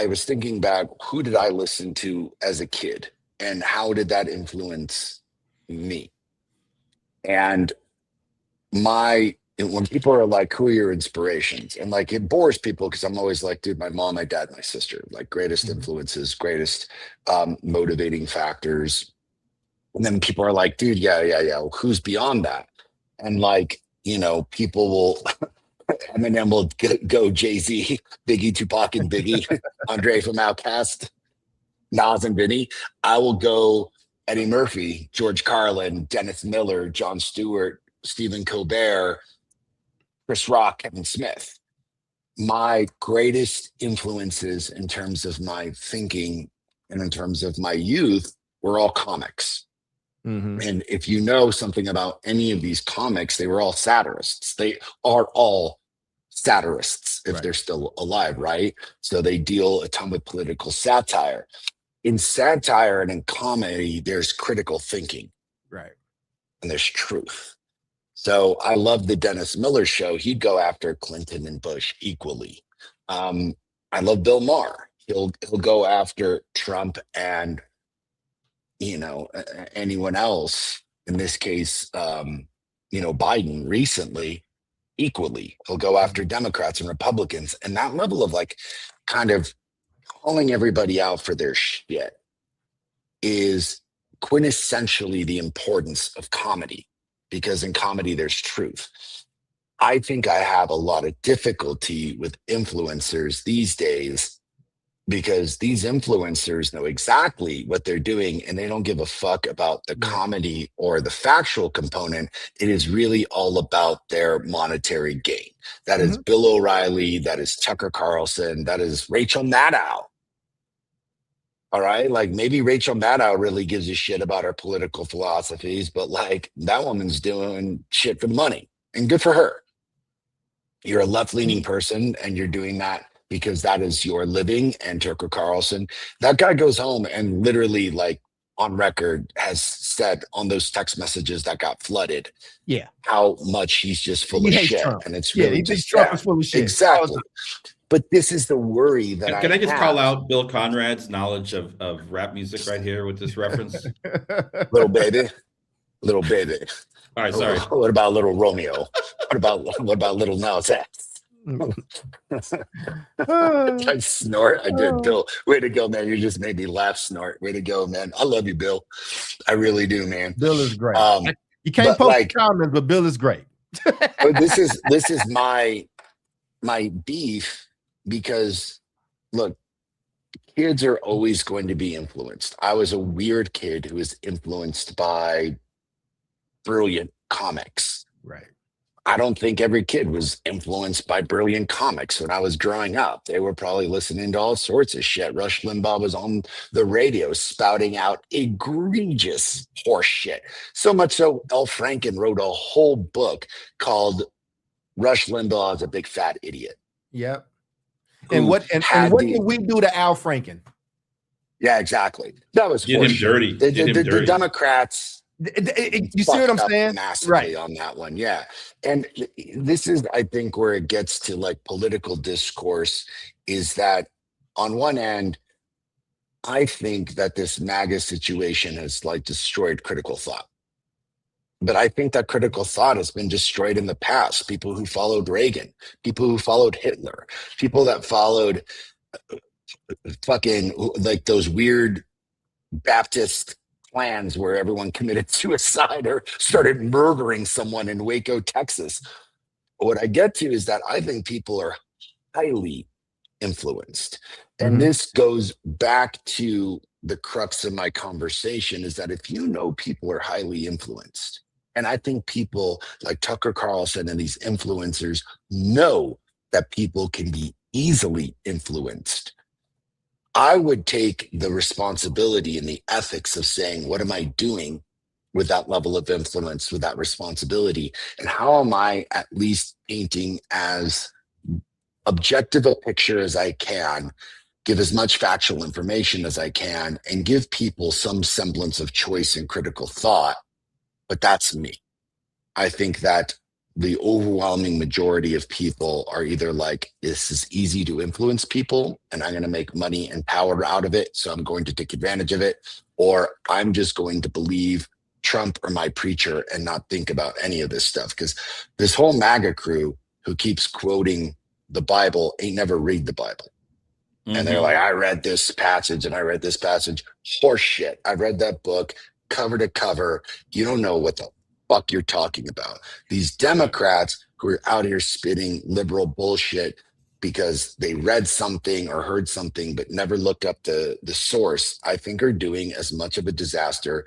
was thinking back, who did I listen to as a kid, and how did that influence me? And when people are like, who are your inspirations? And like, it bores people because I'm always like, dude, my mom, my dad, my sister, like greatest influences, greatest motivating factors. And then people are like, dude, yeah. Well, who's beyond that? And like, you know, people will, Eminem will go Jay-Z, Biggie, Tupac and Biggie, Andre from Outkast, Nas and Vinny. I will go Eddie Murphy, George Carlin, Dennis Miller, Jon Stewart, Stephen Colbert, Chris Rock, Kevin Smith. My greatest influences in terms of my thinking and in terms of my youth were all comics. And if you know something about any of these comics, they were all satirists. They are all satirists if they're still alive, right? So they deal a ton with political satire. In satire and in comedy, there's critical thinking. Right. And there's truth. So I love the Dennis Miller show. He'd go after Clinton and Bush equally. I love Bill Maher. He'll go after Trump and, you know, anyone else. In this case, you know, Biden recently equally. He'll go after Democrats and Republicans. And that level of like kind of calling everybody out for their shit is quintessentially the importance of comedy, because in comedy there's truth. I think I have a lot of difficulty with influencers these days because these influencers know exactly what they're doing and they don't give a fuck about the comedy or the factual component. It is really all about their monetary gain. That is Bill O'Reilly, that is Tucker Carlson, that is Rachel Maddow. All right. Like maybe Rachel Maddow really gives a shit about our political philosophies, but like that woman's doing shit for the money, and good for her. You're a left-leaning person and you're doing that because that is your living. And Tucker Carlson, that guy goes home and literally like on record has said on those text messages that got flooded, how much he's just full of shit. Trump. And it's really he thinks Trump is full of shit. Exactly. But this is the worry that Can I just call out Bill Conrad's knowledge of rap music right here with this reference? Little baby. All right, sorry. What about Little Romeo? What about Little Nas X? I snort. I did, Bill. Way to go, man. You just made me laugh, snort. Way to go, man. I love you, Bill. I really do, man. Bill is great. You can't post like, comments, but Bill is great. But this is my beef, because Look, kids are always going to be influenced. I was a weird kid who was influenced by brilliant comics. Right. I don't think every kid was influenced by brilliant comics when I was growing up. They were probably listening to all sorts of shit. Rush Limbaugh was on the radio spouting out egregious horse shit. So much so, L. Franken wrote a whole book called Rush Limbaugh is a Big Fat Idiot. Yep. who And what had what the- did we do to Al Franken? Yeah, exactly. That was Did him horseshit. dirty. The, Did him the dirty. Democrats You see what fucked I'm up saying? massively Right. on that one. Yeah. And this is, I think, where it gets to like political discourse is that on one end, I think that this MAGA situation has like destroyed critical thought. But I think that critical thought has been destroyed in the past. People who followed Reagan, people who followed Hitler, people that followed fucking like those weird Baptist plans where everyone committed suicide or started murdering someone in Waco, Texas. What I get to is that I think people are highly influenced. And Mhm. this goes back to the crux of my conversation is that if you know people are highly influenced, and I think people like Tucker Carlson and these influencers know that people can be easily influenced, I would take the responsibility and the ethics of saying, what am I doing with that level of influence, with that responsibility? And how am I at least painting as objective a picture as I can, give as much factual information as I can, and give people some semblance of choice and critical thought? But that's me. I think that the overwhelming majority of people are either like, this is easy to influence people and I'm going to make money and power out of it, so I'm going to take advantage of it, or I'm just going to believe Trump or my preacher and not think about any of this stuff. Because this whole MAGA crew who keeps quoting the Bible ain't never read the Bible. And they're like, I read this passage and I read this passage. Horse shit. I read that book cover to cover. You don't know what the fuck you're talking about. These Democrats who are out here spitting liberal bullshit because they read something or heard something but never looked up the source, I think are doing as much of a disaster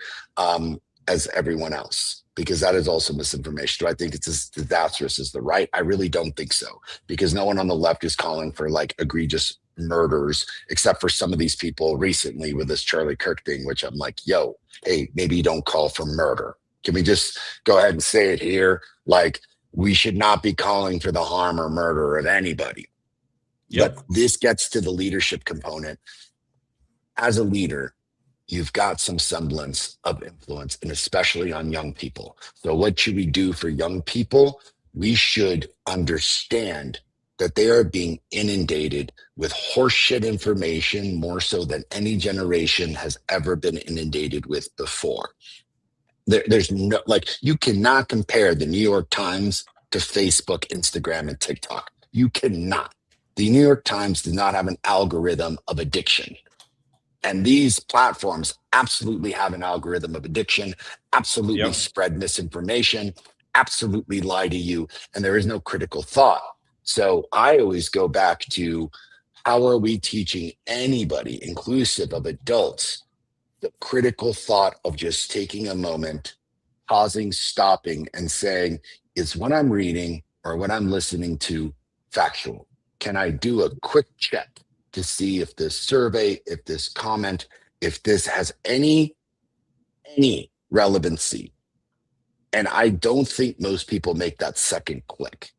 as everyone else, because that is also misinformation. Do I think it's as disastrous as the right? I really don't think so, because no one on the left is calling for like egregious murders, except for some of these people recently with this Charlie Kirk thing, which I'm like, yo, hey, maybe you don't call for murder. Can we just go ahead and say it here? Like, we should not be calling for the harm or murder of anybody. Yep. But this gets to the leadership component. As a leader, you've got some semblance of influence, and especially on young people. So what should we do for young people? We should understand that they are being inundated with horseshit information more so than any generation has ever been inundated with before. There's no, like, you cannot compare the New York Times to Facebook, Instagram, and TikTok. You cannot. The New York Times does not have an algorithm of addiction. And these platforms absolutely have an algorithm of addiction, absolutely spread misinformation, absolutely lie to you, and there is no critical thought. So I always go back to, how are we teaching anybody, inclusive of adults, the critical thought of just taking a moment, pausing, stopping, and saying, is what I'm reading or what I'm listening to factual? Can I do a quick check to see if this survey, if this comment, if this has any relevancy? And I don't think most people make that second click.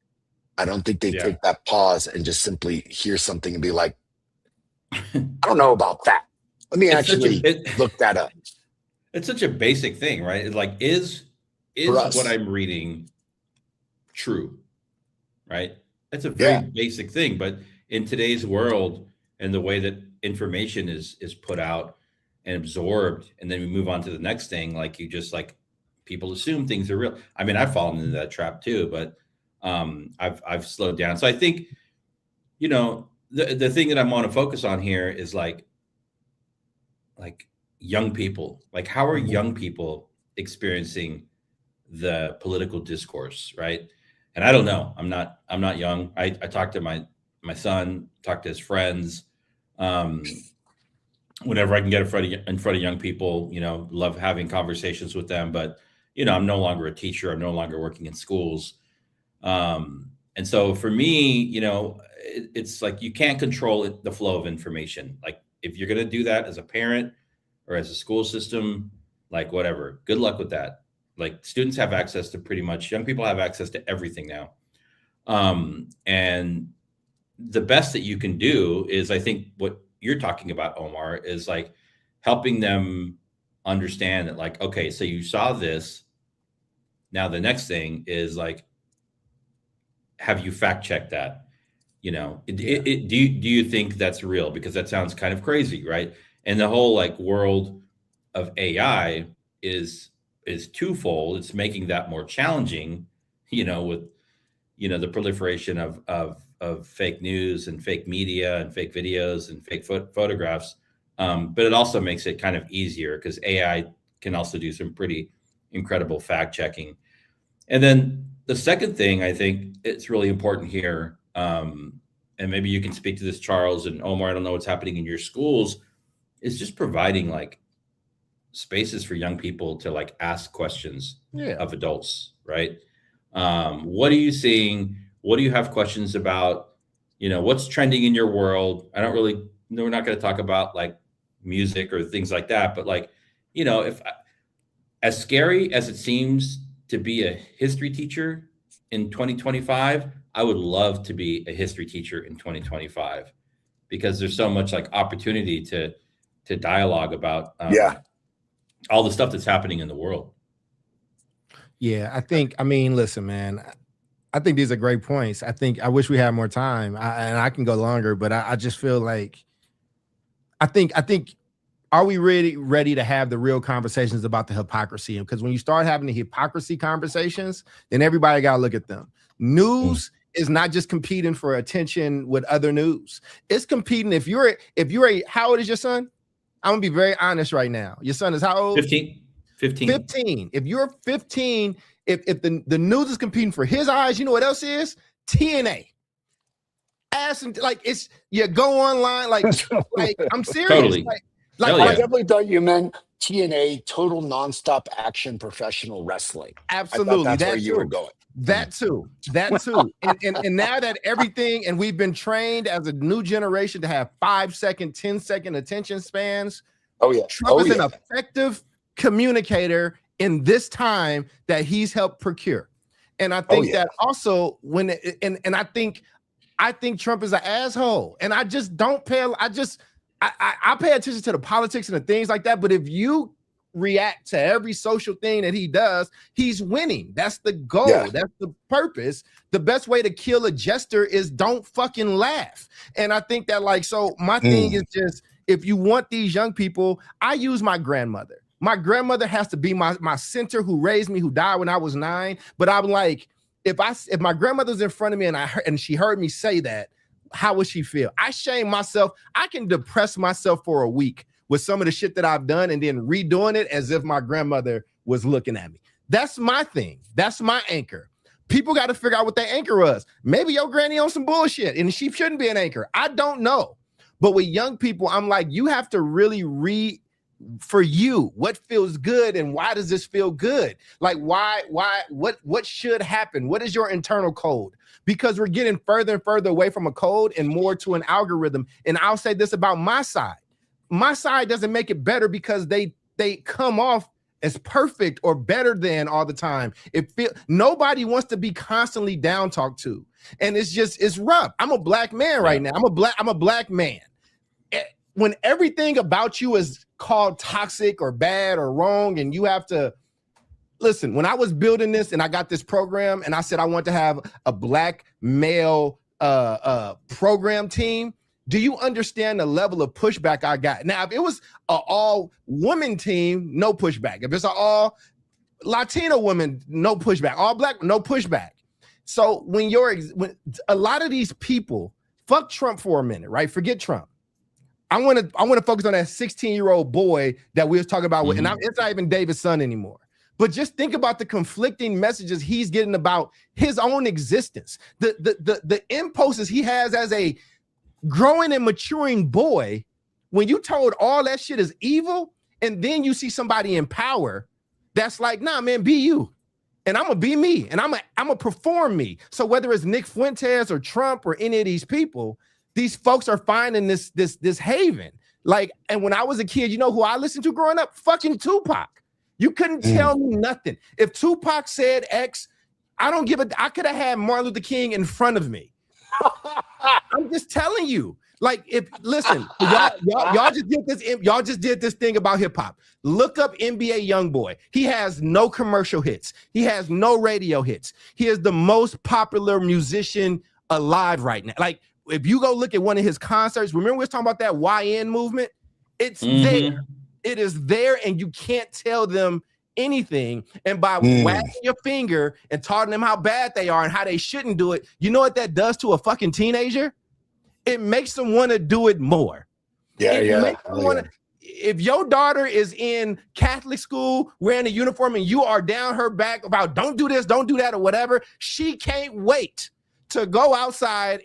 I don't think they take that pause and just simply hear something and be like, I don't know about that. Let me look that up. It's such a basic thing, right? It's like, is what I'm reading true? Right? That's a very basic thing. But in today's world and the way that information is put out and absorbed, and then we move on to the next thing, like, you just, like, people assume things are real. I mean, I've fallen into that trap too, but I've slowed down. So I think, the thing that I want to focus on here is like young people. Like, how are young people experiencing the political discourse, right? And I don't know. I'm not young. I talked to my son, talked to his friends. Whenever I can get in front of young people, love having conversations with them. But I'm no longer a teacher. I'm no longer working in schools. And so for me, it's like you can't control the flow of information. Like if you're going to do that as a parent or as a school system, like whatever, good luck with that. Like students have access to young people have access to everything now. And the best that you can do is, I think what you're talking about, Omar, is like helping them understand that, like, okay, so you saw this. Now the next thing is like, have you fact checked that? Do you think that's real? Because that sounds kind of crazy, right? And the whole like world of AI is twofold. It's making that more challenging, with the proliferation of fake news and fake media and fake videos and fake photographs. But it also makes it kind of easier because AI can also do some pretty incredible fact checking. And then the second thing, I think it's really important here, and maybe you can speak to this, Charles and Omar, I don't know what's happening in your schools, is just providing like spaces for young people to like ask questions of adults, right? What are you seeing? What do you have questions about? What's trending in your world? We're not going to talk about like music or things like that, but like, if as scary as it seems to be a history teacher in 2025, I would love to be a history teacher in 2025 because there's so much like opportunity to dialogue about all the stuff that's happening in the world. Yeah, listen, man, I think these are great points. I wish we had more time, and I can go longer, but I just feel like, I think, are we ready to have the real conversations about the hypocrisy? Because when you start having the hypocrisy conversations, then everybody got to look at them. News is not just competing for attention with other news. It's competing. If you're how old is your son? I'm gonna be very honest right now. Your son is how old? 15. If you're 15, if the news is competing for his eyes, you know what else is? TNA. Ask him, like, it's, you go online, like I'm serious. Totally. I definitely thought you meant TNA, Total Nonstop Action Professional Wrestling. Absolutely. That's where you were going. That too. And now that everything, and we've been trained as a new generation to have 5-second, 10-second attention spans. Trump is an effective communicator in this time that he's helped procure. And I think that also I think Trump is an asshole. And I just don't pay, I pay attention to the politics and the things like that. But if you react to every social thing that he does, he's winning. That's the goal. Yeah. That's the purpose. The best way to kill a jester is don't fucking laugh. And I think that, like, so my thing is just, if you want these young people, I use my grandmother. My grandmother has to be my center, who raised me, who died when I was 9. But I'm like, if my grandmother's in front of me and she heard me say that, how would she feel? I shame myself. I can depress myself for a week with some of the shit that I've done and then redoing it as if my grandmother was looking at me. That's my thing. That's my anchor. People got to figure out what their anchor was. Maybe your granny on some bullshit and she shouldn't be an anchor. I don't know. But with young people, I'm like, you have to really read for you what feels good and why does this feel good? Like, what should happen? What is your internal code? Because we're getting further and further away from a code and more to an algorithm. And I'll say this about my side. My side doesn't make it better because they come off as perfect or better than all the time. Nobody wants to be constantly down talked to. And it's rough. I'm a black man right now. I'm a black man. When everything about you is called toxic or bad or wrong, and you have to listen, when I was building this and I got this program and I said I want to have a black male program team, do you understand the level of pushback I got? Now, if it was an all-woman team, no pushback. If it's an all-Latino woman, no pushback. All black, no pushback. So when a lot of these people, fuck Trump for a minute, right? Forget Trump. I want to focus on that 16-year-old boy that we was talking about, and it's not even David's son anymore. But just think about the conflicting messages he's getting about his own existence, the impulses he has as a growing and maturing boy, when you told all that shit is evil, and then you see somebody in power that's like, nah, man, be you. And I'm gonna be me, and I'm gonna perform me. So whether it's Nick Fuentes or Trump or any of these people, these folks are finding this haven. Like, and when I was a kid, you know who I listened to growing up? Fucking Tupac. You couldn't tell me nothing. If Tupac said X, I don't give a. I could have had Martin Luther King in front of me. I'm just telling you. Like, if listen, y'all just did this. Y'all just did this thing about hip hop. Look up NBA YoungBoy. He has no commercial hits. He has no radio hits. He is the most popular musician alive right now. Like, if you go look at one of his concerts, remember we was talking about that YN movement? It's there. It is there, and you can't tell them anything. And by wagging your finger and telling them how bad they are and how they shouldn't do it, you know what that does to a fucking teenager? It makes them want to do it more. If your daughter is in Catholic school wearing a uniform and you are down her back about don't do this, don't do that, or whatever, she can't wait to go outside.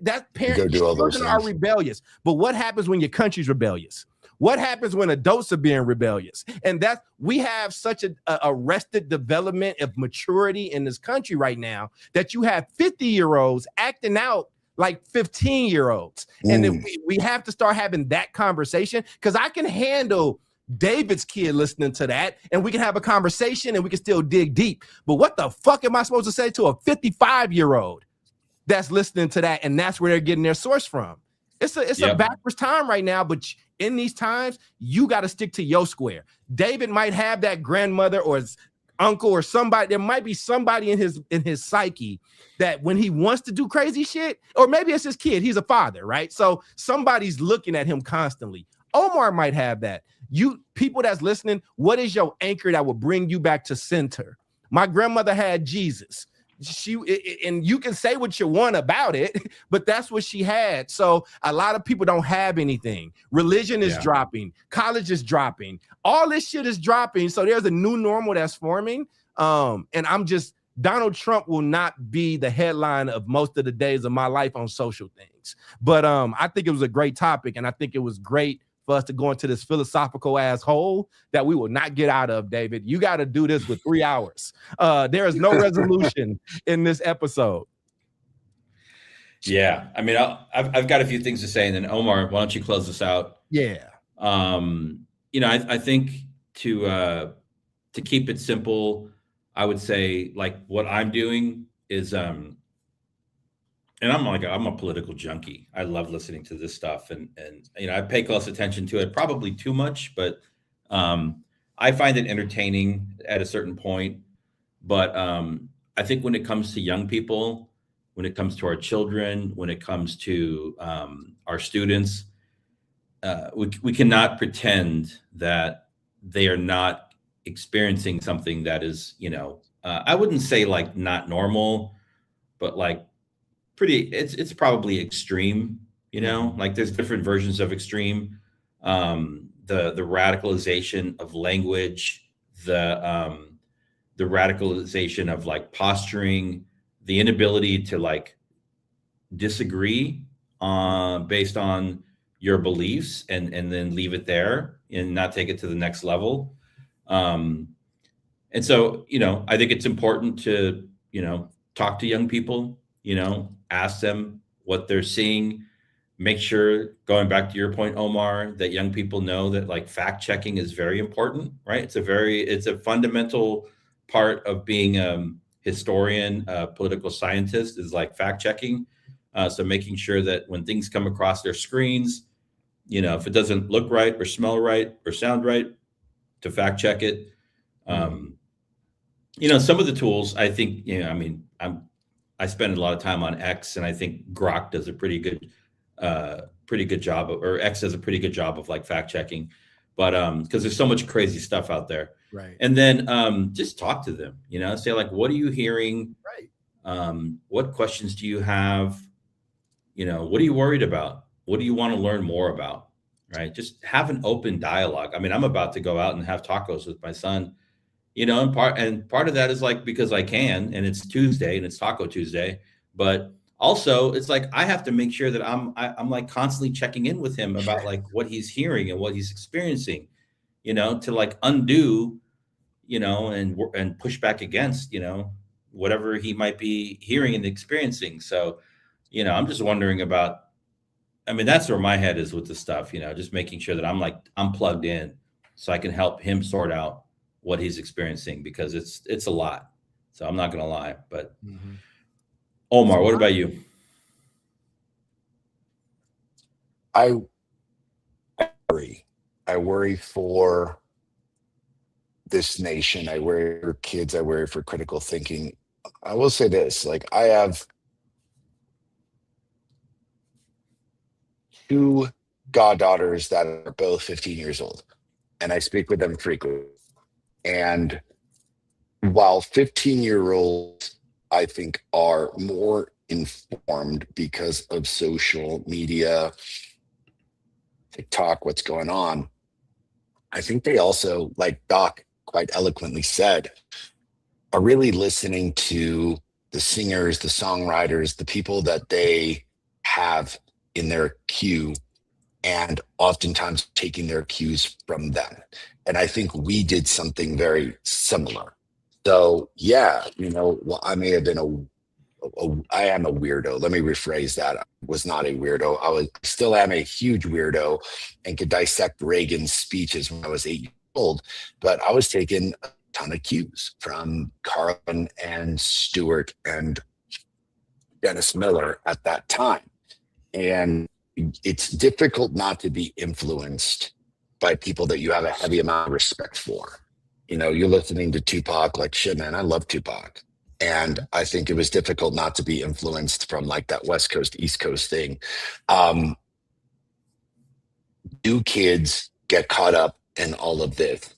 That parents are rebellious. But what happens when your country's rebellious? What happens when adults are being rebellious? And we have such a arrested development of maturity in this country right now that you have 50-year-olds acting out like 15-year-olds. And then we have to start having that conversation, because I can handle David's kid listening to that, and we can have a conversation and we can still dig deep. But what the fuck am I supposed to say to a 55-year-old that's listening to that, and that's where they're getting their source from? It's a backwards time right now, but in these times, you got to stick to your square. David might have that grandmother or his uncle or somebody. There might be somebody in his psyche that when he wants to do crazy shit, or maybe it's his kid, he's a father, right? So somebody's looking at him constantly. Omar might have that. You people that's listening, what is your anchor that will bring you back to center? My grandmother had Jesus. And you can say what you want about it, but that's what she had. So a lot of people don't have anything. Religion is dropping. College is dropping. All this shit is dropping. So there's a new normal that's forming. And Donald Trump will not be the headline of most of the days of my life on social things. But I think it was a great topic, and I think it was great for us to go into this philosophical asshole that we will not get out of, David. You got to do this with 3 hours. There is no resolution in this episode. Yeah. I mean, I've got a few things to say, and then Omar, why don't you close this out? Yeah. I think to keep it simple, I would say, like, what I'm doing is, and I'm a political junkie. I love listening to this stuff, and I pay close attention to it, probably too much, but I find it entertaining at a certain point. But I think when it comes to young people, when it comes to our children, when it comes to our students, we cannot pretend that they are not experiencing something that is, I wouldn't say like not normal, but like it's probably extreme, like there's different versions of extreme. The radicalization of language, the radicalization of like posturing, the inability to like disagree based on your beliefs and then leave it there and not take it to the next level. And so, I think it's important to, talk to young people, ask them what they're seeing, make sure, going back to your point, Omar, that young people know that like fact checking is very important, right? It's a fundamental part of being a historian, a political scientist, is like fact checking. So making sure that when things come across their screens, if it doesn't look right or smell right or sound right, to fact check it. Some of the tools, I think, I spend a lot of time on X, and I think Grok does a pretty good job or X does a pretty good job of like fact checking, but because there's so much crazy stuff out there. Right. And then just talk to them, say like, what are you hearing? Right. What questions do you have? What are you worried about? What do you want to learn more about? Right. Just have an open dialogue. I mean, I'm about to go out and have tacos with my son, and part of that is like, because I can, and it's Tuesday and it's Taco Tuesday, but also it's like I have to make sure that I'm like constantly checking in with him about like what he's hearing and what he's experiencing, to like undo, and push back against, whatever he might be hearing and experiencing. So, I'm just wondering about, I mean, that's where my head is with the stuff, just making sure that I'm plugged in so I can help him sort out what he's experiencing, because it's a lot. So I'm not going to lie, but Omar, what about you? I worry for this nation. I worry for kids. I worry for critical thinking. I will say this, like, I have 2 goddaughters that are both 15 years old, and I speak with them frequently. And while 15-year-olds, I think, are more informed because of social media, TikTok, what's going on, I think they also, like Doc quite eloquently said, are really listening to the singers, the songwriters, the people that they have in their queue, and oftentimes taking their cues from them. And I think we did something very similar. So yeah, I may have been I am a weirdo. Let me rephrase that. I was not a weirdo. Still am a huge weirdo and could dissect Reagan's speeches when I was 8 years old, but I was taking a ton of cues from Carlin and Stewart and Dennis Miller at that time. And it's difficult not to be influenced by people that you have a heavy amount of respect for. You're listening to Tupac, like, shit, man, I love Tupac. And I think it was difficult not to be influenced from like that West Coast, East Coast thing. Do kids get caught up in all of this?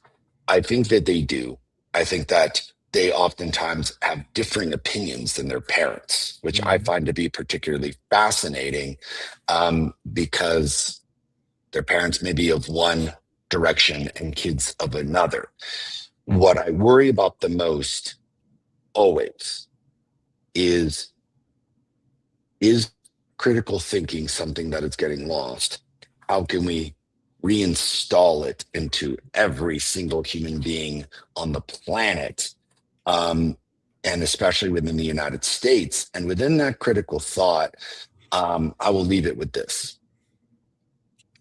I think that they do. I think that they oftentimes have differing opinions than their parents, which I find to be particularly fascinating, because their parents may be of one direction and kids of another. What I worry about the most always is critical thinking something that is getting lost? How can we reinstall it into every single human being on the planet, and especially within the United States? And within that critical thought, I will leave it with this.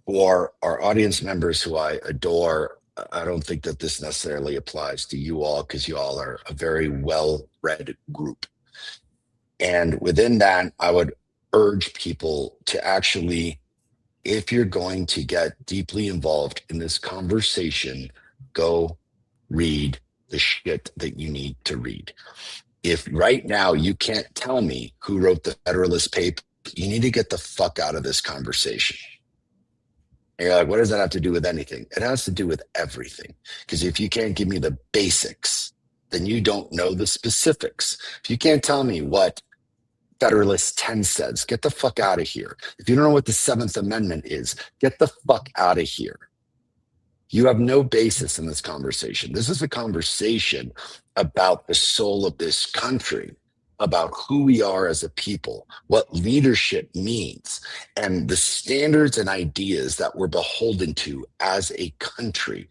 For our audience members who I adore, I don't think that this necessarily applies to you all, because you all are a very well-read group. And within that, I would urge people to actually, if you're going to get deeply involved in this conversation, go read the shit that you need to read. If right now you can't tell me who wrote the Federalist Papers, you need to get the fuck out of this conversation. And you're like, what does that have to do with anything? It has to do with everything. Because if you can't give me the basics, then you don't know the specifics. If you can't tell me what Federalist 10 says, get the fuck out of here. If you don't know what the 7th Amendment is, get the fuck out of here. You have no basis in this conversation. This is a conversation about the soul of this country, about who we are as a people, what leadership means, and the standards and ideas that we're beholden to as a country.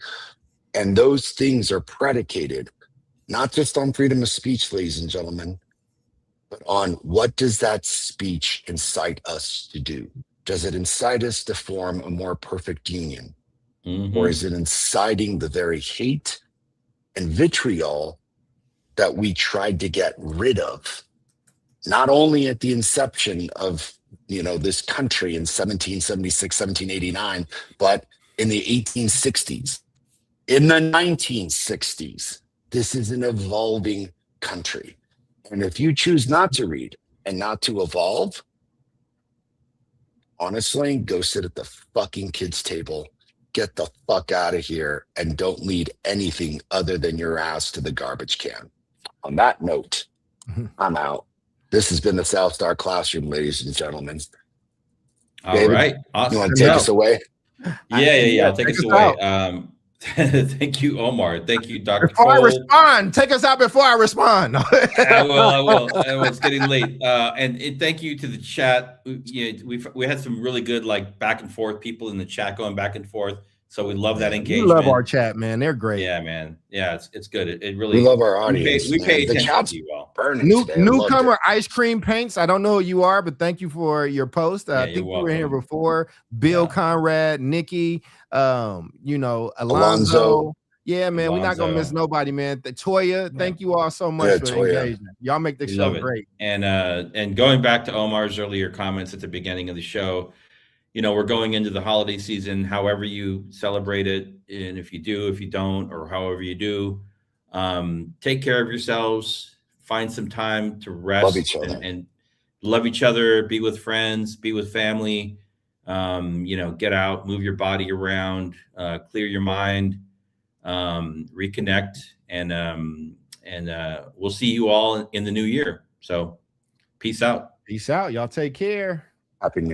And those things are predicated not just on freedom of speech, ladies and gentlemen, but on what does that speech incite us to do? Does it incite us to form a more perfect union? Or is it inciting the very hate and vitriol that we tried to get rid of, not only at the inception of this country in 1776, 1789, but in the 1860s, in the 1960s? This is an evolving country. And if you choose not to read and not to evolve, honestly, go sit at the fucking kids' table. Get the fuck out of here and don't lead anything other than your ass to the garbage can. On that note, I'm out. This has been the South Star Classroom, ladies and gentlemen. All David, right. Awesome. You want to take us away? Yeah. Take us away. Thank you, Omar. Thank you, Dr. Before I Cole. respond, take us out before I respond. I will. It's getting late. And thank you to the chat. We had some really good like back and forth people in the chat going back and forth. So we love that We engagement. love our chat, man. They're great. Yeah, man. Yeah, it's good. It really. We love our audience. We pay The attention chat's to you all. burning today. I loved Newcomer it. Ice Cream Paints. I don't know who you are, but thank you for your post. Yeah, I think you're you were here welcome. before. Bill Yeah. Conrad, Nikki, Alonzo. Alonzo. Yeah, man, we're not gonna miss Alonzo. nobody, man. Toya, thank you all so much Yeah, for Toya. engagement. Y'all make the We show love it. great. And going back to Omar's earlier comments at the beginning of the show, we're going into the holiday season, however you celebrate it. And if you do, if you don't, or however you do, take care of yourselves, find some time to rest Love each other. and love each other, be with friends, be with family, get out, move your body around, clear your mind, reconnect, and we'll see you all in the new year. So peace out. Peace out. Y'all take care. Happy New